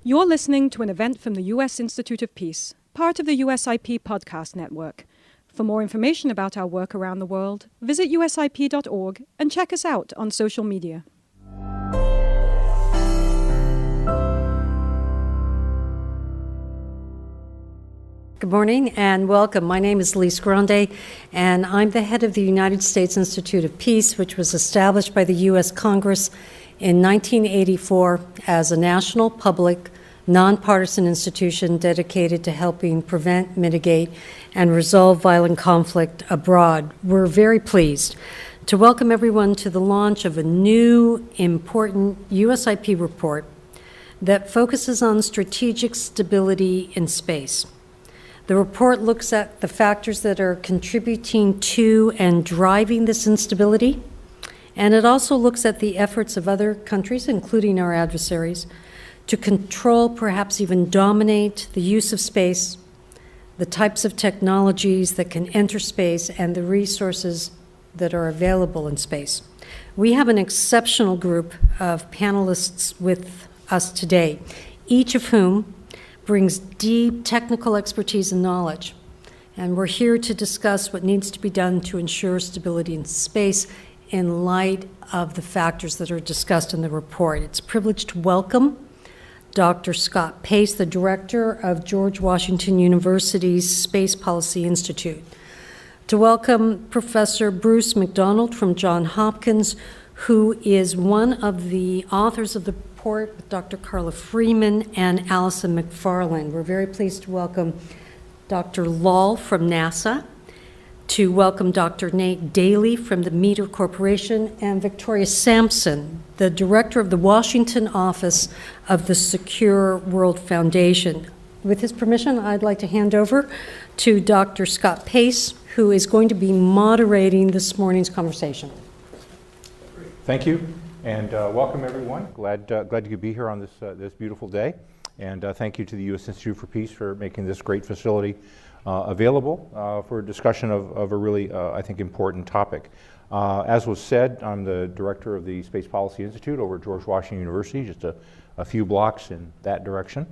You're listening to an event from the U.S. Institute of Peace, part of the USIP podcast network. For more information about our work around the world, visit usip.org and check us out on social media. Good morning and welcome. My name is Lise Grande, and I'm the head of the United States Institute of Peace, which was established by the U.S. Congress in 1984 as a national, public, nonpartisan institution dedicated to helping prevent, mitigate, and resolve violent conflict abroad. We're very pleased to welcome everyone to the launch of a new, important USIP report that focuses on strategic stability in space. The report looks at the factors that are contributing to and driving this instability, and it also looks at the efforts of other countries, including our adversaries, to control, perhaps even dominate, the use of space, the types of technologies that can enter space, and the resources that are available in space. We have an exceptional group of panelists with us today, each of whom brings deep technical expertise and knowledge. And we're here to discuss what needs to be done to ensure stability in space in light of the factors that are discussed in the report. It's a privilege to welcome Dr. Scott Pace, the director of George Washington University's Space Policy Institute. To welcome Professor Bruce MacDonald from Johns Hopkins, who is one of the authors of the report with Dr. Carla Freeman and Allison McFarland. We're very pleased to welcome Dr. Lal from NASA, to welcome Dr. Nate Dailey from the MITRE Corporation, and Victoria Samson, the director of the Washington office of the Secure World Foundation. With his permission, I'd like to hand over to Dr. Scott Pace, who is going to be moderating this morning's conversation. Thank you, and welcome everyone. Glad you could be here on this beautiful day, and thank you to the U.S. Institute for Peace for making this great facility available for a discussion of a really, I think, important topic. As was said, I'm the director of the Space Policy Institute over at George Washington University, just a few blocks in that direction.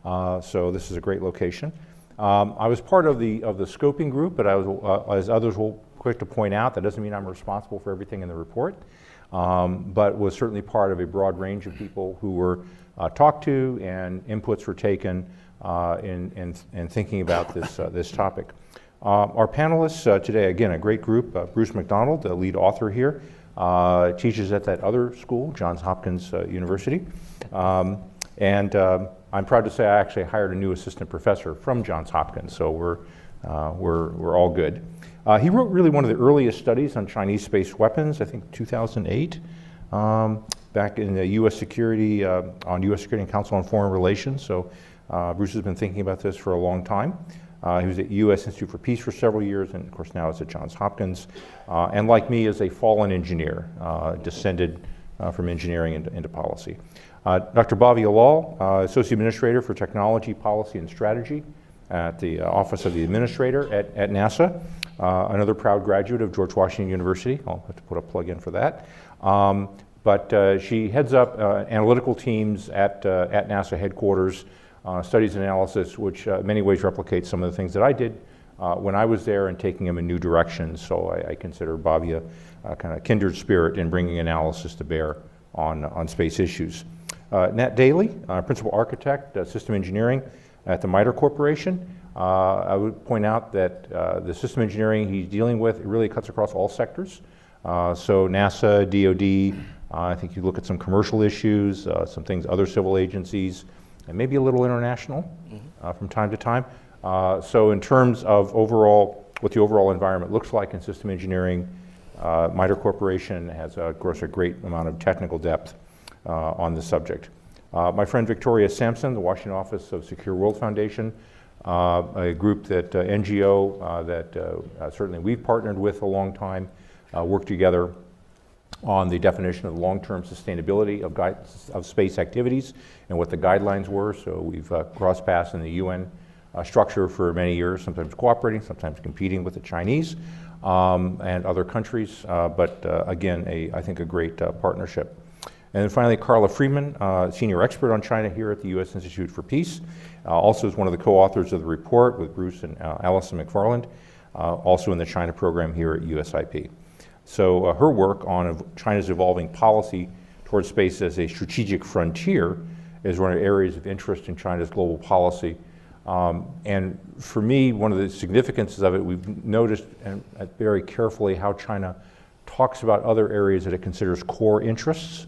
So this is a great location. I was part of the scoping group, but I was, as others will quick to point out, that doesn't mean I'm responsible for everything in the report, but was certainly part of a broad range of people who were talked to and inputs were taken in thinking about this topic. Our panelists today, again, a great group. Bruce MacDonald, the lead author here, teaches at that other school, Johns Hopkins University. And I'm proud to say I actually hired a new assistant professor from Johns Hopkins, so we're all good. He wrote really one of the earliest studies on Chinese space weapons, I think 2008, back in the U.S. Security, on U.S. Security and Council on Foreign Relations. So Bruce has been thinking about this for a long time. He was at U.S. Institute for Peace for several years, and of course now is at Johns Hopkins. And like me, is a fallen engineer, descended from engineering into policy. Dr. Bhavya Lal, Associate Administrator for Technology, Policy, and Strategy at the Office of the Administrator at NASA. Another proud graduate of George Washington University. I'll have to put a plug in for that. But she heads up analytical teams at NASA headquarters, studies and analysis, which in many ways replicates some of the things that I did when I was there and taking them in new directions. So I consider Bhavya kind of kindred spirit in bringing analysis to bear on space issues. Nat Dailey, Principal Architect, System Engineering at the MITRE Corporation. I would point out that the system engineering he's dealing with really cuts across all sectors. So NASA, DoD, I think you look at some commercial issues, some things other civil agencies, and maybe a little international from time to time. So in terms of overall, what the overall environment looks like in system engineering, MITRE Corporation has, of course, a great amount of technical depth on the subject. My friend Victoria Samson, the Washington office of Secure World Foundation, a group that NGO that certainly we've partnered with a long time, worked together on the definition of long-term sustainability of space activities and what the guidelines were. So we've crossed paths in the UN structure for many years, sometimes cooperating, sometimes competing with the Chinese and other countries, but again, I think a great partnership. And then finally, Carla Freeman, senior expert on China here at the U.S. Institute for Peace, also is one of the co-authors of the report with Bruce and Allison McFarland, also in the China program here at USIP. So her work on China's evolving policy towards space as a strategic frontier is one of the areas of interest in China's global policy. And for me, one of the significances of it, we've noticed very carefully how China talks about other areas that it considers core interests.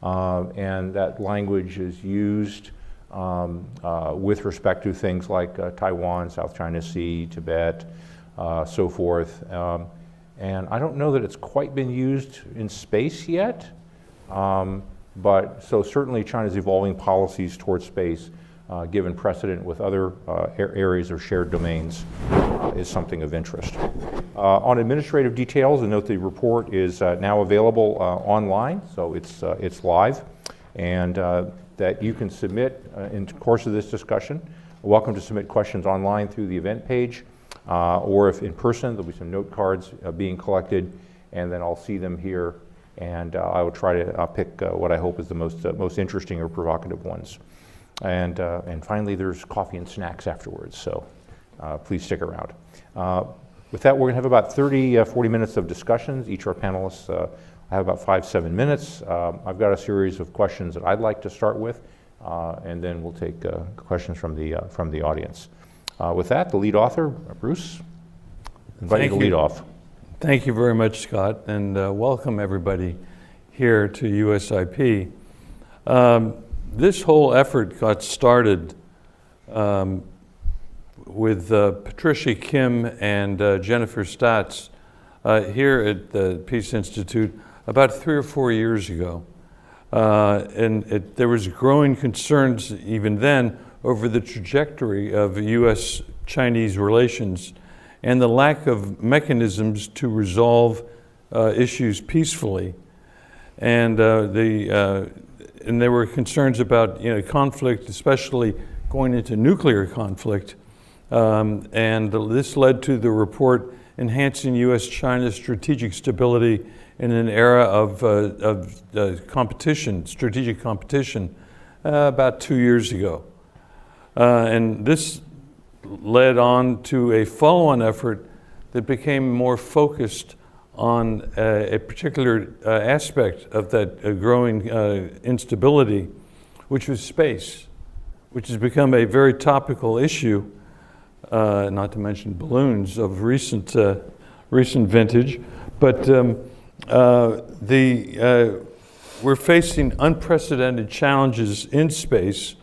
And that language is used with respect to things like Taiwan, South China Sea, Tibet, so forth. And I don't know that it's quite been used in space yet, but so certainly China's evolving policies towards space, given precedent with other areas of shared domains, is something of interest. On administrative details, I note the report is now available online, so it's live, and that you can submit in the course of this discussion. You're welcome to submit questions online through the event page, or if in person, there'll be some note cards being collected, and then I'll see them here, and I will try to pick what I hope is the most interesting or provocative ones. And finally, there's coffee and snacks afterwards, so please stick around. With that, we're going to have about 40 minutes of discussions. Each of our panelists have about 5-7 minutes. I've got a series of questions that I'd like to start with, and then we'll take questions from the audience. With that, the lead author, Bruce, invite you to lead off. Thank you very much, Scott, and welcome everybody here to USIP. This whole effort got started with Patricia Kim and Jennifer Statz here at the Peace Institute about 3 or 4 years ago. And there was growing concerns even then over the trajectory of U.S.-Chinese relations and the lack of mechanisms to resolve issues peacefully. And there were concerns about conflict, especially going into nuclear conflict. And this led to the report Enhancing U.S.-China Strategic Stability in an Era of Competition, Strategic Competition, about 2 years ago. And this led on to a follow-on effort that became more focused on a particular aspect of that growing instability, which was space, which has become a very topical issue, not to mention balloons of recent vintage. But we're facing unprecedented challenges in space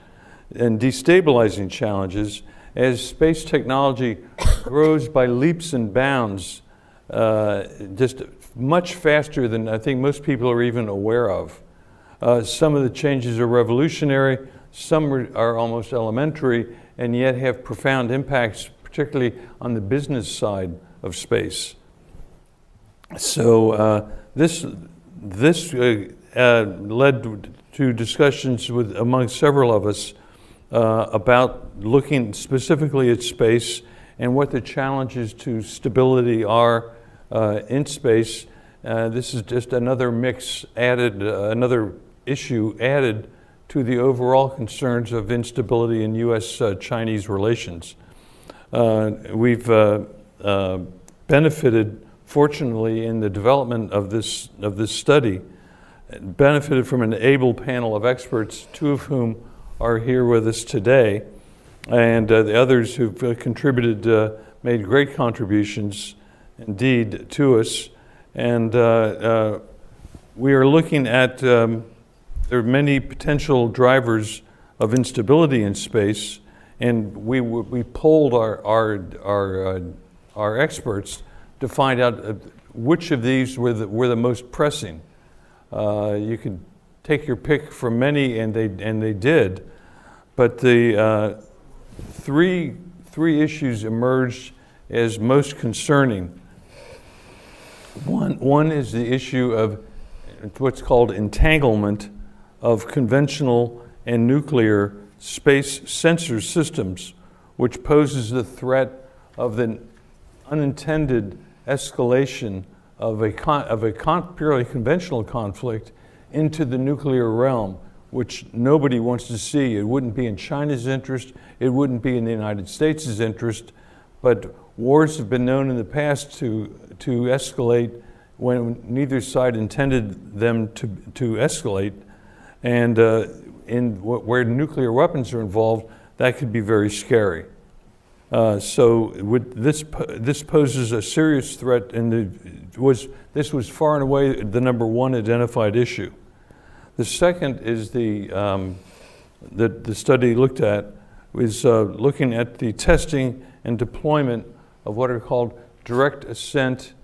and destabilizing challenges as space technology grows by leaps and bounds, just much faster than I think most people are even aware of. Some of the changes are revolutionary, some are almost elementary, and yet have profound impacts, particularly on the business side of space. So this led to discussions among several of us about looking specifically at space and what the challenges to stability are in space. This is just another mix added, another issue added to the overall concerns of instability in U.S.-Chinese relations. We've benefited, fortunately, in the development of this study, benefited from an able panel of experts, 2 of whom are here with us today, and the others who've contributed made great contributions indeed to us. And we are looking at, there are many potential drivers of instability in space, and we polled our experts to find out which of these were the most pressing. You could take your pick from many, and they did, but the three issues emerged as most concerning. One is the issue of what's called entanglement of conventional and nuclear space sensor systems, which poses the threat of the unintended escalation of a purely conventional conflict into the nuclear realm, which nobody wants to see. It wouldn't be in China's interest, it wouldn't be in the United States' interest, but wars have been known in the past to escalate when neither side intended them to escalate. And where nuclear weapons are involved, that could be very scary. So this poses a serious threat, and this was far and away the number one identified issue. The second is the study looked at was looking at the testing and deployment of what are called direct ascent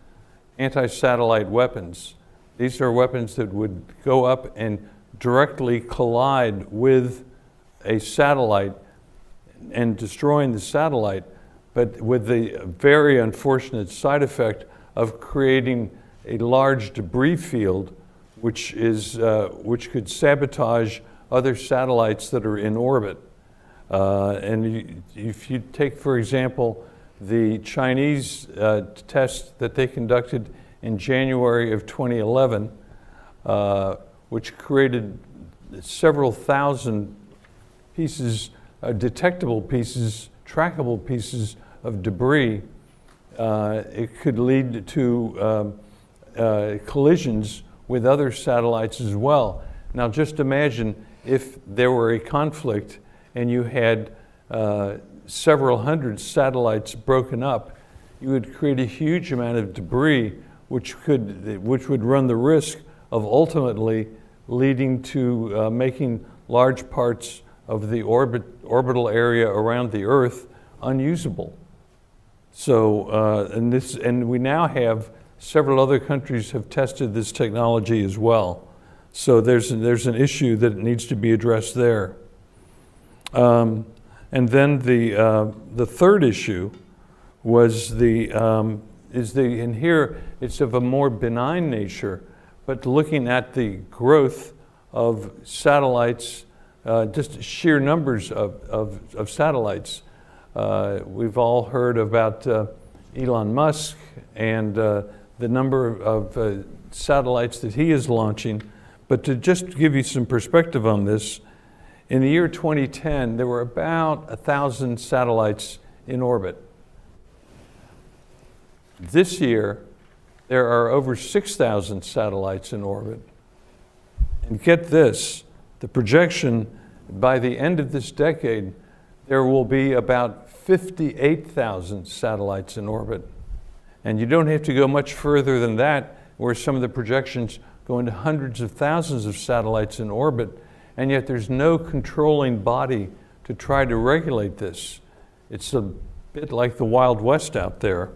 anti-satellite weapons. These are weapons that would go up and directly collide with a satellite and destroying the satellite, but with the very unfortunate side effect of creating a large debris field which could sabotage other satellites that are in orbit. And if you take, for example, the Chinese test that they conducted in January of 2011, which created several thousand pieces, detectable pieces, trackable pieces of debris, it could lead to collisions with other satellites as well. Now just imagine if there were a conflict and you had several hundred satellites broken up, you would create a huge amount of debris which would run the risk of ultimately leading to making large parts of the orbital area around the Earth unusable. So, and we now have several other countries have tested this technology as well. So there's an issue that needs to be addressed there. And then the third issue was and here it's of a more benign nature, but looking at the growth of satellites, just sheer numbers of satellites. We've all heard about Elon Musk and the number of satellites that he is launching. But to just give you some perspective on this, in the year 2010, there were about 1,000 satellites in orbit. This year, there are over 6,000 satellites in orbit. And get this, the projection by the end of this decade, there will be about 58,000 satellites in orbit. And you don't have to go much further than that, where some of the projections go into hundreds of thousands of satellites in orbit, and yet there's no controlling body to try to regulate this. It's a bit like the Wild West out there.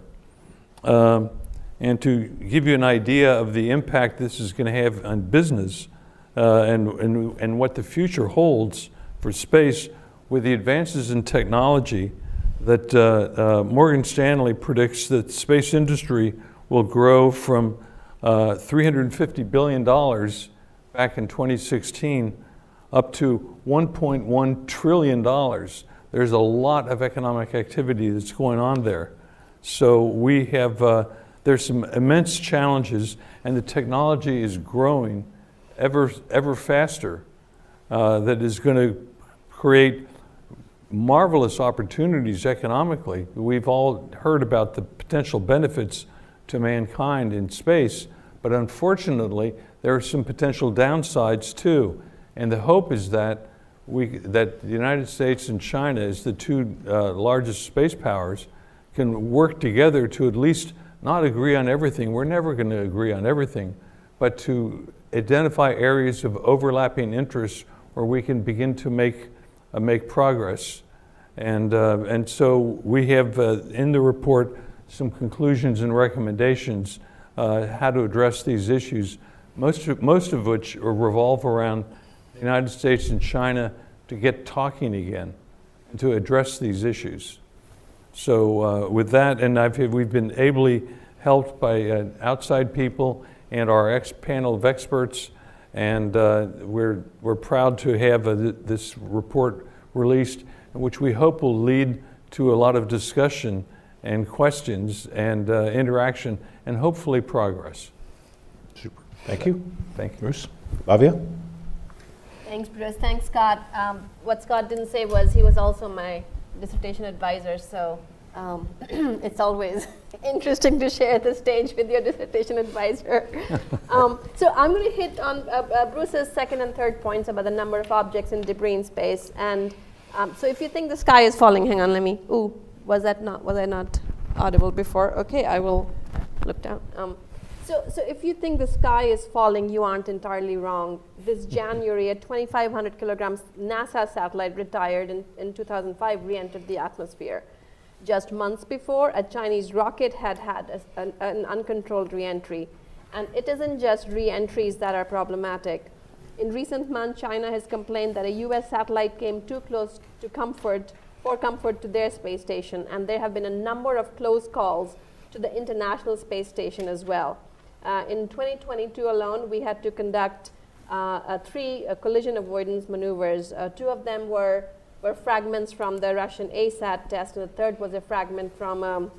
And to give you an idea of the impact this is going to have on business and what the future holds for space, with the advances in technology, that Morgan Stanley predicts that the space industry will grow from $350 billion back in 2016 up to $1.1 trillion. There's a lot of economic activity that's going on there. So we have, there's some immense challenges, and the technology is growing ever faster. That is going to create marvelous opportunities economically. We've all heard about the potential benefits to mankind in space, but unfortunately, there are some potential downsides too. And the hope is that the United States and China, as the two largest space powers, can work together to at least not agree on everything. We're never going to agree on everything, but to identify areas of overlapping interests where we can begin to make progress. And so we have in the report some conclusions and recommendations how to address these issues, most of which revolve around the United States and China to get talking again and to address these issues. So with that, and we've been ably helped by outside people and our panel of experts, and we're proud to have this report released, which we hope will lead to a lot of discussion and questions and interaction and hopefully progress. Super. Thank you. Thank you. Bruce? Bhavya? Thanks, Bruce. Thanks, Scott. What Scott didn't say was he was also my dissertation advisor, so it's always interesting to share the stage with your dissertation advisor. So I'm going to hit on Bruce's second and third points about the number of objects and debris in space. And so if you think the sky is falling, hang on, let me, was I not audible before? Okay, I will look down. So if you think the sky is falling, you aren't entirely wrong. This January, a 2,500 kilograms NASA satellite retired in 2005 re-entered the atmosphere. Just months before, a Chinese rocket had an uncontrolled re-entry. And it isn't just re-entries that are problematic. In recent months, China has complained that a US satellite came too close to comfort to their space station. And there have been a number of close calls to the International Space Station as well. In 2022 alone, we had to conduct three collision avoidance maneuvers. Two of them were fragments from the Russian ASAT test, and the third was a fragment from a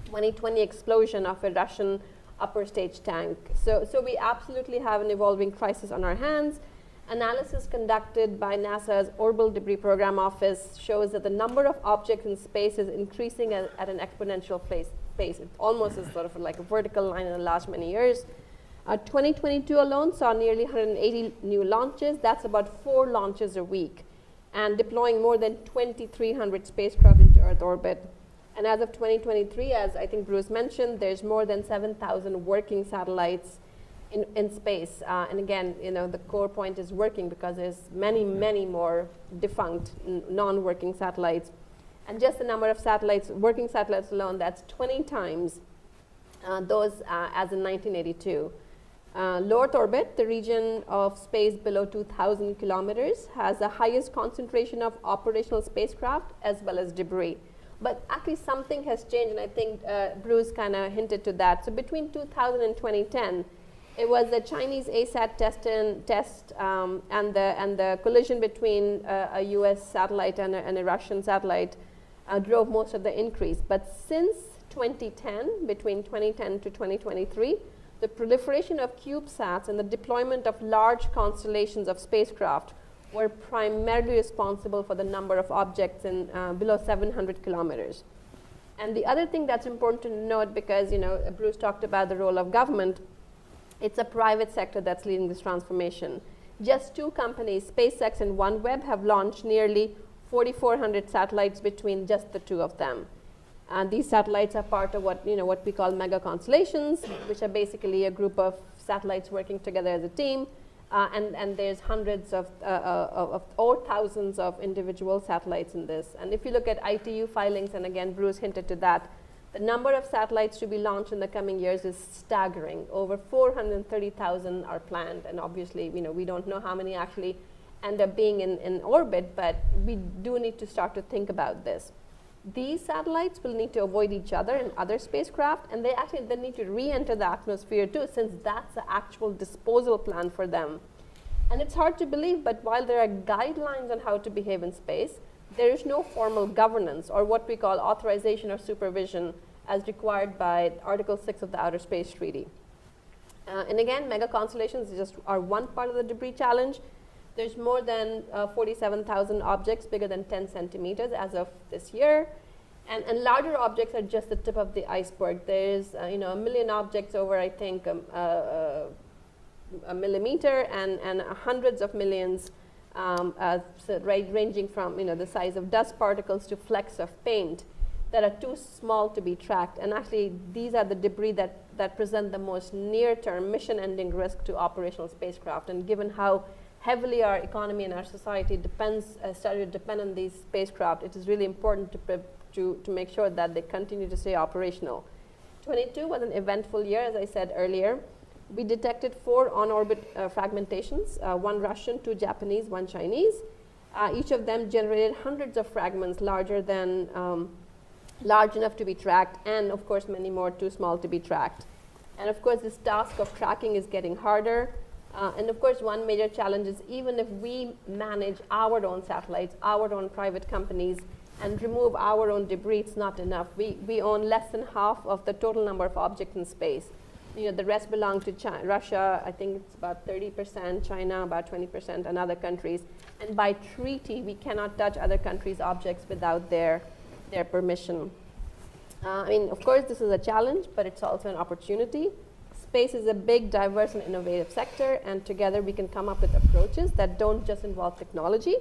2020 explosion of a Russian upper stage tank. So we absolutely have an evolving crisis on our hands. Analysis conducted by NASA's Orbital Debris Program Office shows that the number of objects in space is increasing at an exponential pace. It almost is sort of like a vertical line in the last many years. 2022 alone saw nearly 180 new launches. That's about 4 launches a week, and deploying more than 2,300 spacecraft into Earth orbit. And as of 2023, as I think Bruce mentioned, there's more than 7,000 working satellites in space. And again, the core point is working because there's many, many more defunct non-working satellites. And just the number of satellites, working satellites alone, that's 20 times those as in 1982. Low Earth orbit, the region of space below 2,000 kilometers, has the highest concentration of operational spacecraft as well as debris. But actually something has changed, and I think Bruce kind of hinted to that. So between 2000 and 2010, it was the Chinese ASAT test and the collision between a US satellite and a Russian satellite drove most of the increase. But since 2010, between 2010 to 2023, the proliferation of CubeSats and the deployment of large constellations of spacecraft were primarily responsible for the number of objects in below 700 kilometers. And the other thing that's important to note, because Bruce talked about the role of government, it's a private sector that's leading this transformation. Just 2 companies, SpaceX and OneWeb, have launched nearly 4,400 satellites between just the 2 of them. And these satellites are part of what we call mega constellations, which are basically a group of satellites working together as a team. And there's hundreds or thousands of individual satellites in this. And if you look at ITU filings, and again, Bruce hinted to that, the number of satellites to be launched in the coming years is staggering. Over 430,000 are planned. And obviously, we don't know how many actually end up being in orbit, but we do need to start to think about this. These satellites will need to avoid each other and other spacecraft, and they need to re-enter the atmosphere too, since that's the actual disposal plan for them. And it's hard to believe, but while there are guidelines on how to behave in space, there is no formal governance or what we call authorization or supervision as required by Article 6 of the Outer Space Treaty. And again, mega constellations are one part of the debris challenge. There's more than 47,000 objects bigger than 10 centimeters as of this year. And larger objects are just the tip of the iceberg. There's a million objects over, I think, a millimeter, and hundreds of millions, ranging from the size of dust particles to flecks of paint that are too small to be tracked. And actually, these are the debris that present the most near-term mission-ending risk to operational spacecraft. And given how heavily our economy and our society started to depend on these spacecraft, it is really important to make sure that they continue to stay operational. 22 was an eventful year, as I said earlier. We detected 4 on-orbit fragmentations, 1 Russian, 2 Japanese, 1 Chinese. Each of them generated hundreds of fragments large enough to be tracked, and of course many more too small to be tracked. And of course this task of tracking is getting harder. And of course, one major challenge is even if we manage our own satellites, our own private companies, and remove our own debris, it's not enough. We own less than half of the total number of objects in space. The rest belong to Russia. I think it's about 30%, China about 20%, and other countries. And by treaty, we cannot touch other countries' objects without their permission. Of course, this is a challenge, but it's also an opportunity. Space is a big, diverse, and innovative sector, and together we can come up with approaches that don't just involve technology,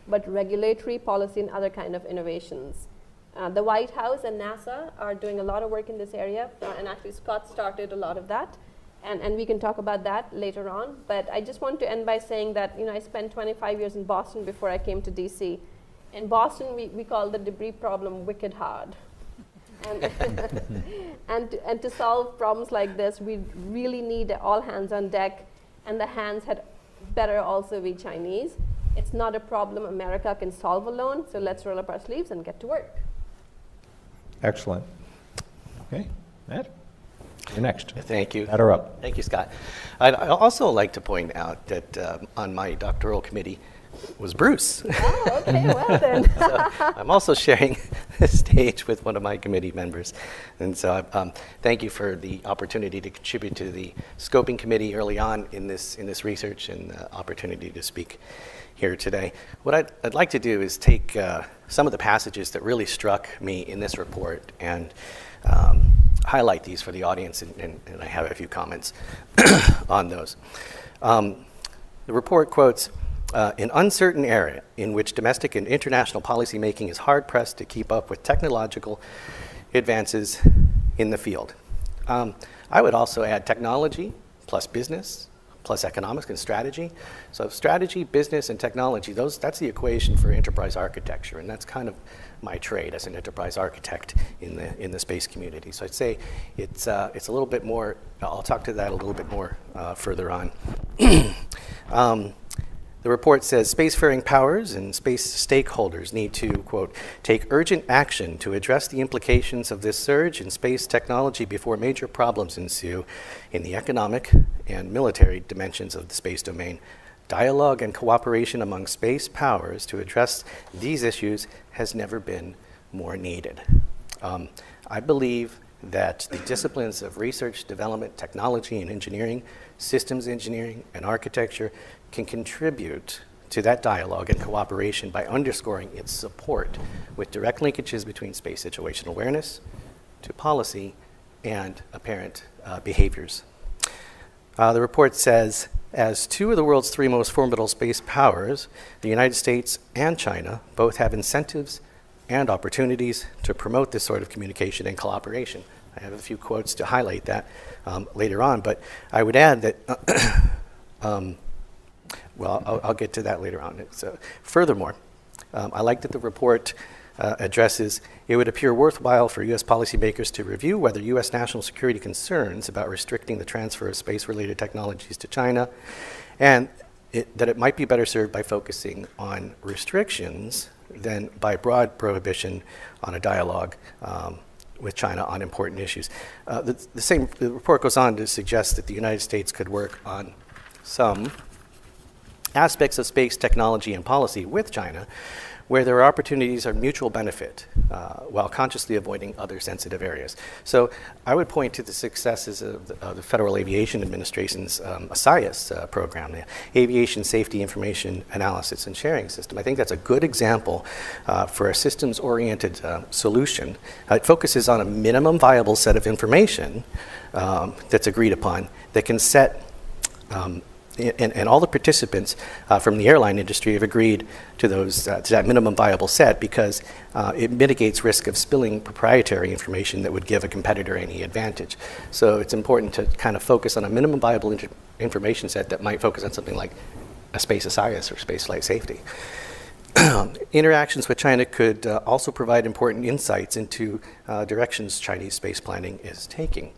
but regulatory, policy, and other kind of innovations. The White House and NASA are doing a lot of work in this area, and actually Scott started a lot of that, and we can talk about that later on. But I just want to end by saying that I spent 25 years in Boston before I came to DC. In Boston, we call the debris problem wicked hard. And to solve problems like this, we really need all hands on deck, and the hands had better also be Chinese. It's not a problem America can solve alone, so let's roll up our sleeves and get to work. Excellent. Okay, Matt, you're next. Thank you. Matt, are up. Thank you, Scott. I'd also like to point out that on my doctoral committee was Bruce. Oh, okay, well then. So I'm also sharing the stage with one of my committee members. And so thank you for the opportunity to contribute to the scoping committee early on in this research, and the opportunity to speak here today. What I'd like to do is take some of the passages that really struck me in this report and highlight these for the audience, and I have a few comments on those. The report quotes, an uncertain era in which domestic and international policymaking is hard-pressed to keep up with technological advances in the field. I would also add technology plus business plus economics and strategy. So strategy, business, and technology, that's the equation for enterprise architecture, and that's kind of my trade as an enterprise architect in the space community. So I'd say it's a little bit more, I'll talk to that a little bit more further on. The report says spacefaring powers and space stakeholders need to, quote, take urgent action to address the implications of this surge in space technology before major problems ensue in the economic and military dimensions of the space domain. Dialogue and cooperation among space powers to address these issues has never been more needed. I believe that the disciplines of research, development, technology, and engineering, systems engineering, and architecture can contribute to that dialogue and cooperation by underscoring its support with direct linkages between space situational awareness to policy and apparent behaviors. The report says, as two of the world's three most formidable space powers, the United States and China both have incentives and opportunities to promote this sort of communication and collaboration. I have a few quotes to highlight that later on, but I would add that, I'll get to that later on. Furthermore, I like that the report addresses, it would appear worthwhile for U.S. policymakers to review whether U.S. national security concerns about restricting the transfer of space-related technologies to China, and that it might be better served by focusing on restrictions than by broad prohibition on a dialogue with China on important issues. The report goes on to suggest that the United States could work on some aspects of space technology and policy with China where there are opportunities of mutual benefit while consciously avoiding other sensitive areas. So I would point to the successes of the Federal Aviation Administration's ASIAS program, the Aviation Safety Information Analysis and Sharing System. I think that's a good example for a systems-oriented solution. It focuses on a minimum viable set of information that's agreed upon that can set and all the participants from the airline industry have agreed to that minimum viable set because it mitigates risk of spilling proprietary information that would give a competitor any advantage. So it's important to kind of focus on a minimum viable information set that might focus on something like a space ASIAS or space flight safety. Interactions with China could also provide important insights into directions Chinese space planning is taking.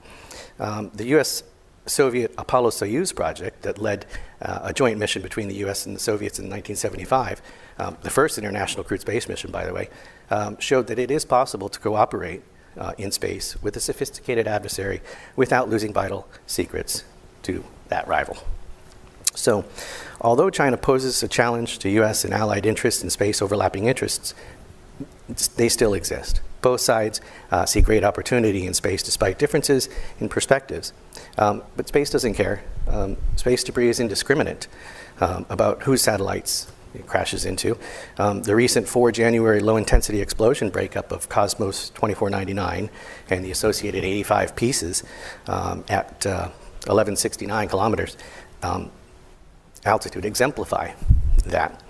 The U.S. Soviet Apollo-Soyuz project that led a joint mission between the U.S. and the Soviets in 1975, the first international crewed space mission, by the way, showed that it is possible to cooperate in space with a sophisticated adversary without losing vital secrets to that rival. So, although China poses a challenge to U.S. and allied interests in space overlapping interests, they still exist. Both sides see great opportunity in space despite differences in perspectives. But space doesn't care. Space debris is indiscriminate about whose satellites it crashes into. The recent 4 January low-intensity explosion breakup of Cosmos 2499 and the associated 85 pieces at 1169 kilometers altitude exemplify that.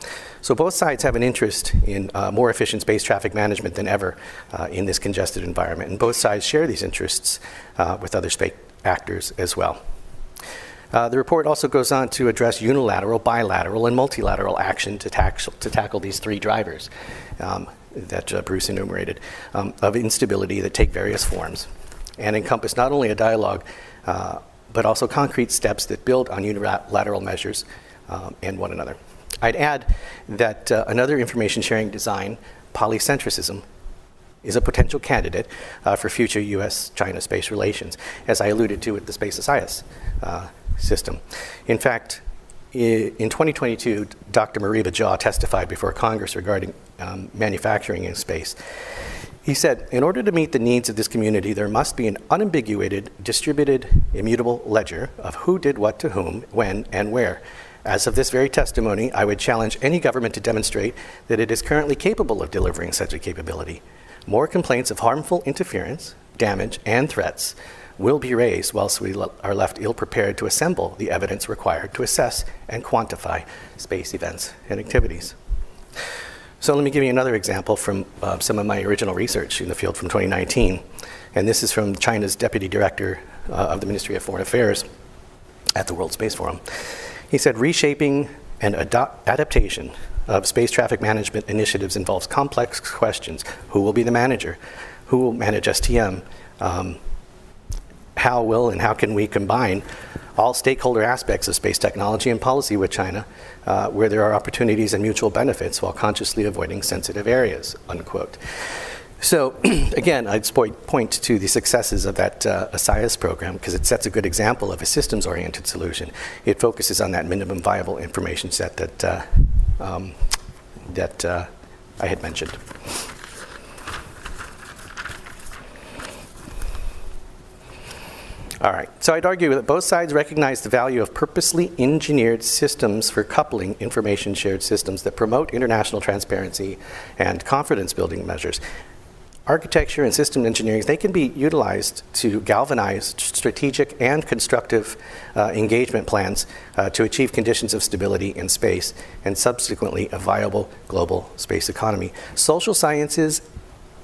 So both sides have an interest in more efficient space traffic management than ever in this congested environment, and both sides share these interests with other space actors as well. The report also goes on to address unilateral, bilateral, and multilateral action to tackle these 3 drivers that Bruce enumerated of instability that take various forms and encompass not only a dialogue but also concrete steps that build on unilateral measures and one another. I'd add that another information sharing design, polycentricism, is a potential candidate for future U.S.-China space relations, as I alluded to with the Space SIS system. In fact, in 2022, Dr. Mariba Jha testified before Congress regarding manufacturing in space. He said, in order to meet the needs of this community, there must be an unambiguated, distributed, immutable ledger of who did what to whom, when, and where. As of this very testimony, I would challenge any government to demonstrate that it is currently capable of delivering such a capability. More complaints of harmful interference, damage, and threats will be raised whilst we are left ill-prepared to assemble the evidence required to assess and quantify space events and activities. So let me give you another example from some of my original research in the field from 2019. And this is from China's Deputy Director of the Ministry of Foreign Affairs at the World Space Forum. He said, reshaping and adaptation of space traffic management initiatives involves complex questions. Who will be the manager? Who will manage STM? How will and how can we combine all stakeholder aspects of space technology and policy with China, where there are opportunities and mutual benefits while consciously avoiding sensitive areas, unquote. So again, I'd point to the successes of that SIS program because it sets a good example of a systems-oriented solution. It focuses on that minimum viable information set that I had mentioned. All right, so I'd argue that both sides recognize the value of purposely engineered systems for coupling information shared systems that promote international transparency and confidence building measures. Architecture and system engineering, they can be utilized to galvanize strategic and constructive engagement plans to achieve conditions of stability in space and subsequently a viable global space economy. Social sciences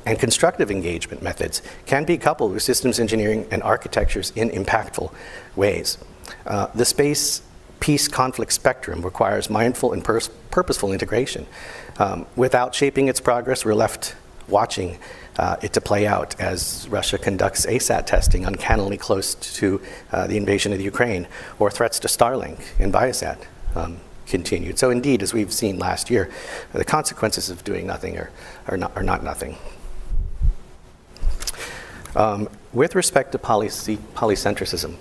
and constructive engagement methods can be coupled with systems engineering and architectures in impactful ways. The space peace conflict spectrum requires mindful and purposeful integration. Without shaping its progress, we're left watching it to play out as Russia conducts ASAT testing uncannily close to the invasion of the Ukraine, or threats to Starlink and Viasat continued. So indeed, as we've seen last year, the consequences of doing nothing are not nothing. With respect to polycentricism,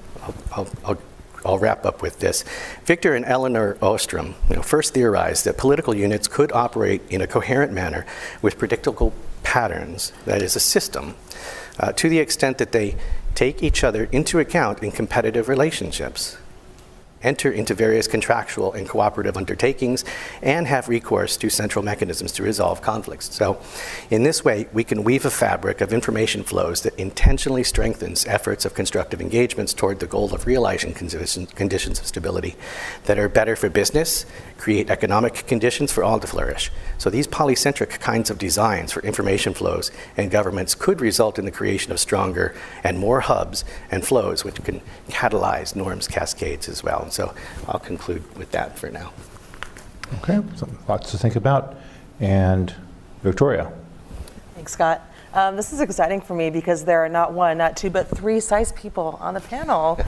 I'll wrap up with this. Victor and Eleanor Ostrom first theorized that political units could operate in a coherent manner with predictable patterns, that is a system, to the extent that they take each other into account in competitive relationships, enter into various contractual and cooperative undertakings, and have recourse to central mechanisms to resolve conflicts. So in this way, we can weave a fabric of information flows that intentionally strengthens efforts of constructive engagements toward the goal of realizing conditions of stability that are better for business, create economic conditions for all to flourish. So these polycentric kinds of designs for information flows and governments could result in the creation of stronger and more hubs and flows which can catalyze norms cascades as well. So I'll conclude with that for now. Okay, so lots to think about. And Victoria. Thanks, Scott. This is exciting for me because there are not one, not two, but 3 SIS people on the panel.